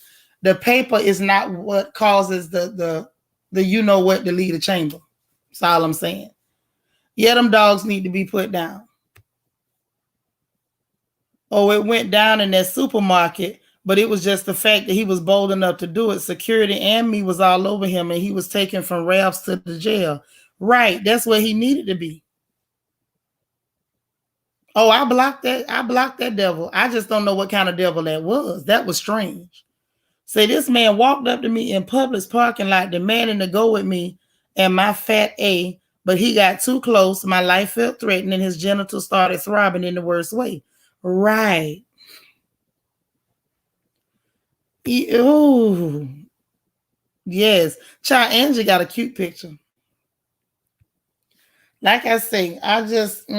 the paper is not what causes the you know what to leave the chamber. That's all I'm saying. Yeah, them dogs need to be put down. Oh, it went down in that supermarket, but it was just the fact that he was bold enough to do it. Security and me was all over him, and he was taken from Ralph's to the jail. Right, that's where he needed to be. Oh, I blocked that devil. I just don't know what kind of devil that was. That was strange. Say, this man walked up to me in Publix parking lot demanding to go with me and my fat A, but he got too close. My life felt threatened, and his genitals started throbbing in the worst way. Right. Oh, yes. Child, Angie got a cute picture. Like I say, I just,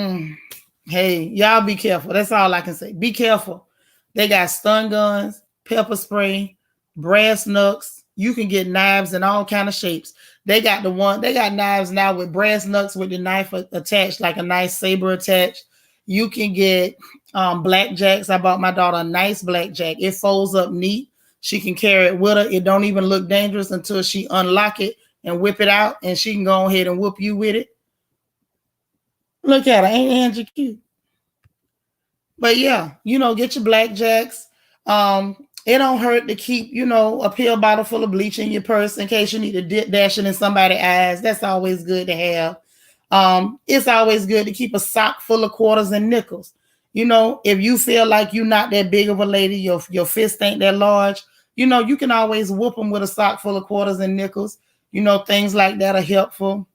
hey, y'all be careful. That's all I can say. Be careful. They got stun guns, pepper spray, brass knucks. You can get knives in all kind of shapes. They got knives now with brass knucks with the knife attached, like a nice saber attached. You can get blackjacks. I bought my daughter a nice blackjack. It folds up neat. She can carry it with her. It don't even look dangerous until she unlock it and whip it out, and she can go ahead and whoop you with it. Look at her. Ain't Angie cute? But yeah, get your blackjacks. It don't hurt to keep, a pill bottle full of bleach in your purse in case you need to dash it in somebody's eyes. That's always good to have. It's always good to keep a sock full of quarters and nickels. If you feel like you're not that big of a lady, your fist ain't that large, you can always whoop them with a sock full of quarters and nickels. Things like that are helpful.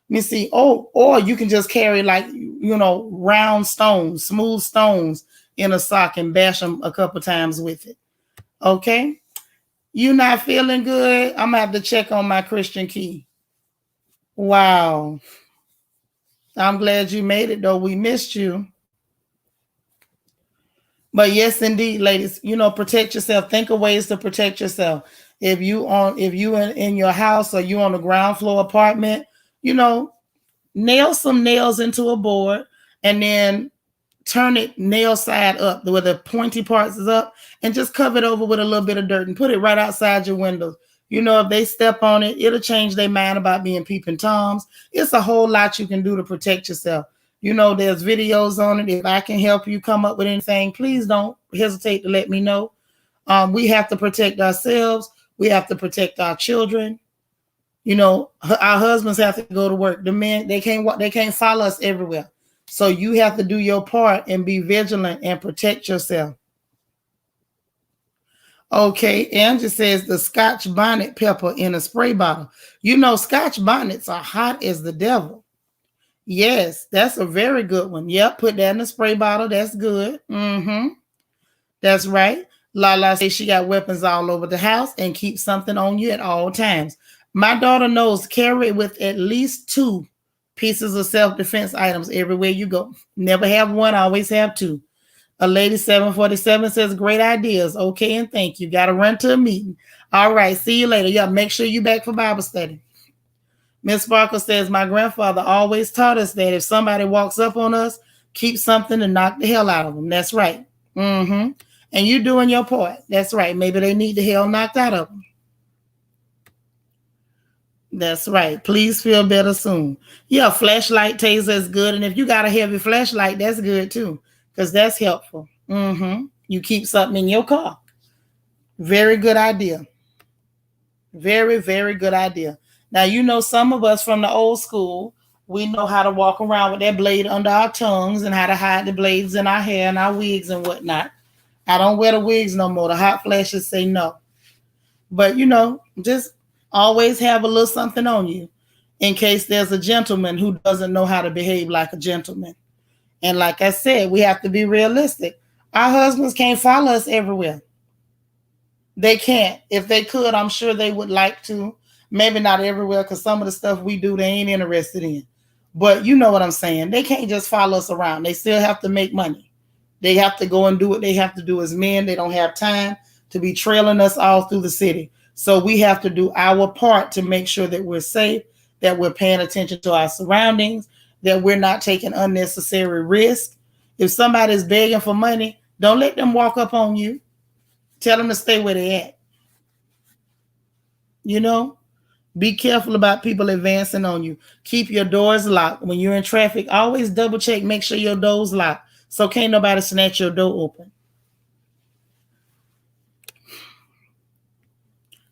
Let me see. Oh, or you can just carry round stones, smooth stones in a sock and bash them a couple times with it. Okay. You not feeling good? I'm gonna have to check on my Christian key. Wow. I'm glad you made it, though. We missed you. But yes, indeed, ladies, protect yourself. Think of ways to protect yourself. If you in your house or you on the ground floor apartment, nail some nails into a board and then turn it nail side up where the pointy parts is up and just cover it over with a little bit of dirt and put it right outside your windows. If they step on it, it'll change their mind about being peeping toms. It's a whole lot you can do to protect yourself. There's videos on it. If I can help you come up with anything, please don't hesitate to let me know. We have to protect ourselves. We have to protect our children. Our husbands have to go to work. The men, they can't follow us everywhere. So you have to do your part and be vigilant and protect yourself. Okay, Angie says the Scotch bonnet pepper in a spray bottle. Scotch bonnets are hot as the devil. Yes, that's a very good one. Yep, put that in the spray bottle. That's good. That's right. Lala says she got weapons all over the house and keep something on you at all times. My daughter knows carry with at least 2 pieces of self-defense items everywhere you go. Never have one, always have 2. A lady 747 says great ideas. Okay, and thank you. Gotta run to a meeting. All right, see you later. Yeah, make sure you back for Bible study. Miss Sparkle says, my grandfather always taught us that if somebody walks up on us, keep something and knock the hell out of them. That's right. And you doing your part. That's right. Maybe they need the hell knocked out of them. That's right. Please feel better soon. Yeah, flashlight taser is good. And if you got a heavy flashlight, that's good too, because that's helpful. You keep something in your car. Very good idea. Very, very good idea. Now, you know, some of us from the old school, we know how to walk around with that blade under our tongues and how to hide the blades in our hair and our wigs and whatnot. I don't wear the wigs no more. The hot flashes say no. But, you know, just always have a little something on you in case there's a gentleman who doesn't know how to behave like a gentleman. And like I said, we have to be realistic. Our husbands can't follow us everywhere. They can't. If they could, I'm sure they would like to. Maybe not everywhere, because some of the stuff we do, they ain't interested in. But you know what I'm saying. They can't just follow us around. They still have to make money. They have to go and do what they have to do as men. They don't have time to be trailing us all through the city. So we have to do our part to make sure that we're safe, that we're paying attention to our surroundings, that we're not taking unnecessary risk. If somebody's begging for money, don't let them walk up on you. Tell them to stay where they're at. You know, be careful about people advancing on you. Keep your doors locked. When you're in traffic, always double check, make sure your door's locked. So can't nobody snatch your door open.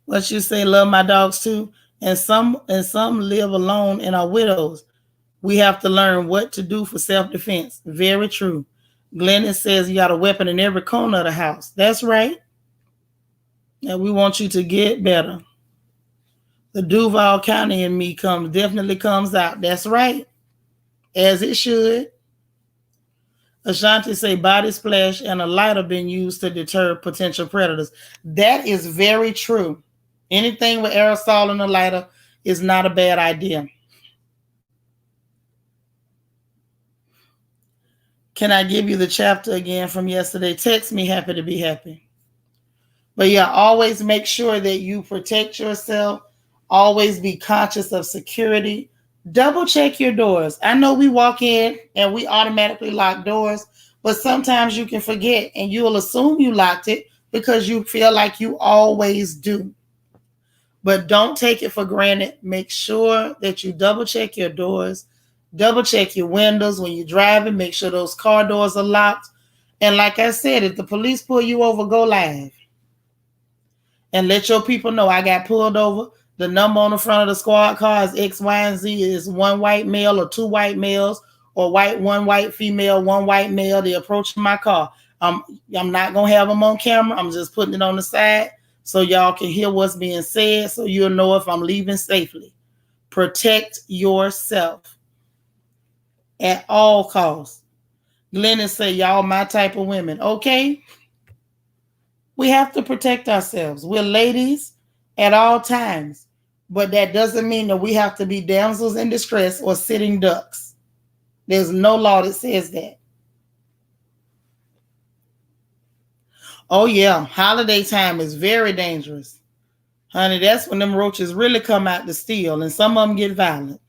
What you say, love my dogs too. And some live alone and are widows. We have to learn what to do for self-defense. Very true. Glennon says you got a weapon in every corner of the house. That's right. And we want you to get better. The Duval County in me definitely comes out. That's right. As it should. Ashanti say body splash and a lighter been used to deter potential predators. That is very true. Anything with aerosol and a lighter is not a bad idea. Can I give you the chapter again from yesterday? Text me, happy to be happy. But yeah, always make sure that you protect yourself. Always be conscious of security. Double check your doors. I know we walk in and we automatically lock doors, but sometimes you can forget and you'll assume you locked it because you feel like you always do. But don't take it for granted. Make sure that you double check your doors, double check your windows when you're driving, make sure those car doors are locked. And like I said, if the police pull you over, go live. And let your people know I got pulled over. The number on the front of the squad car is X, Y, and Z. Is 1 white male or 2 white males, or 1 white female, 1 white male. They approaching my car. I'm not gonna have them on camera. I'm just putting it on the side so y'all can hear what's being said, so you'll know if I'm leaving safely. Protect yourself at all costs. Glennon say y'all my type of women. Okay. We have to protect ourselves. We're ladies at all times. But that doesn't mean that we have to be damsels in distress or sitting ducks. There's no law that says that. Oh, yeah. Holiday time is very dangerous. Honey, that's when them roaches really come out to steal, and some of them get violent.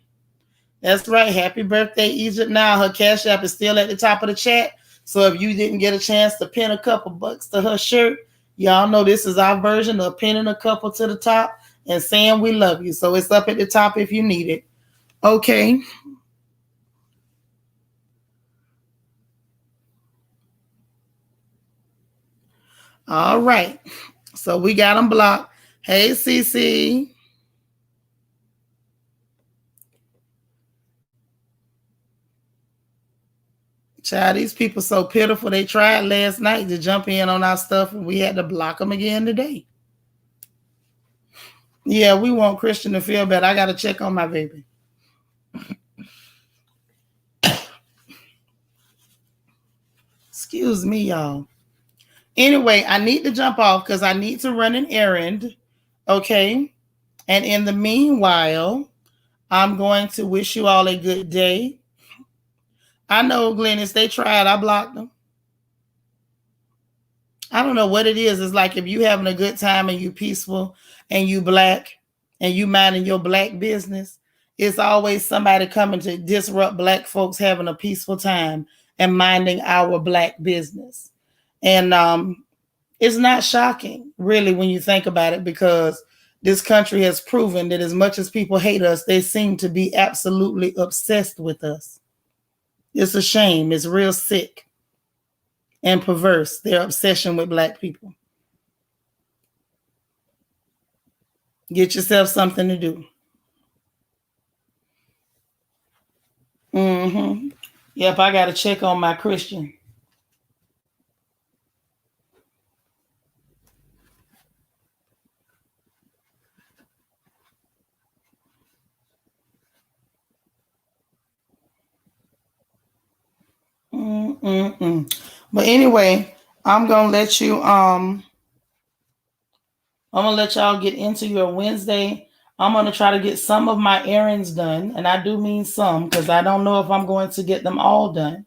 That's right. Happy birthday, Egypt. Now, her Cash App is still at the top of the chat. So if you didn't get a chance to pin a couple bucks to her shirt, y'all know this is our version of pinning a couple to the top and saying we love you. So it's up at the top if you need it. Okay. All right. So we got them blocked. Hey, Cece. Child, these people so pitiful. They tried last night to jump in on our stuff, and we had to block them again today. Yeah, we want Christian to feel better. I got to check on my baby. Excuse me, y'all. Anyway, I need to jump off because I need to run an errand. Okay. And in the meanwhile, I'm going to wish you all a good day. I know, Glennis, they tried. I blocked them. I don't know what it is. It's like if you having a good time and you peaceful and you black and you minding your black business, it's always somebody coming to disrupt black folks having a peaceful time and minding our black business. And it's not shocking, really, when you think about it, because this country has proven that as much as people hate us, they seem to be absolutely obsessed with us. It's a shame. It's real sick and perverse, their obsession with black people. Get yourself something to do. Mm-hmm. Yep, I got to check on my Christian. But anyway, I'm gonna let you I'm gonna let y'all get into your Wednesday. I'm gonna try to get some of my errands done, and I do mean some because I don't know if I'm going to get them all done,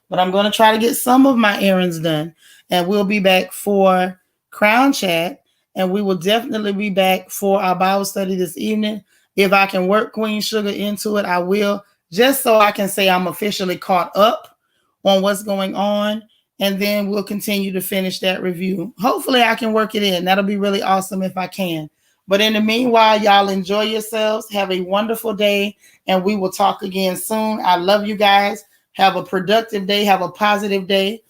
but I'm gonna try to get some of my errands done, and we'll be back for Crown Chat, and we will definitely be back for our Bible study this evening. If I can work Queen Sugar into it, I will, just so I can say I'm officially caught up on what's going on, and then we'll continue to finish that review. Hopefully I can work it in. That'll be really awesome if I can. But in the meanwhile, y'all enjoy yourselves. Have a wonderful day, and we will talk again soon. I love you guys. Have a productive day. Have a positive day.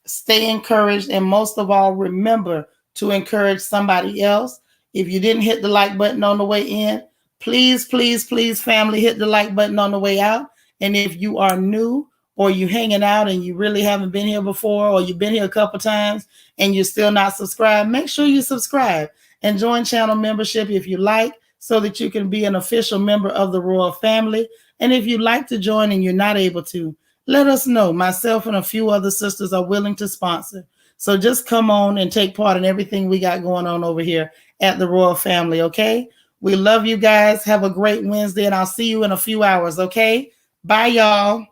Stay encouraged, and most of all, remember to encourage somebody else. If you didn't hit the like button on the way in, please, please, please, family, hit the like button on the way out. And if you are new, or you hanging out and you really haven't been here before, or you've been here a couple times and you're still not subscribed, make sure you subscribe and join channel membership if you like, so that you can be an official member of the royal family. And if you'd like to join and you're not able to, let us know. Myself and a few other sisters are willing to sponsor. So just come on and take part in everything we got going on over here at the royal family, okay? We love you guys. Have a great Wednesday, and I'll see you in a few hours, okay? Bye, y'all.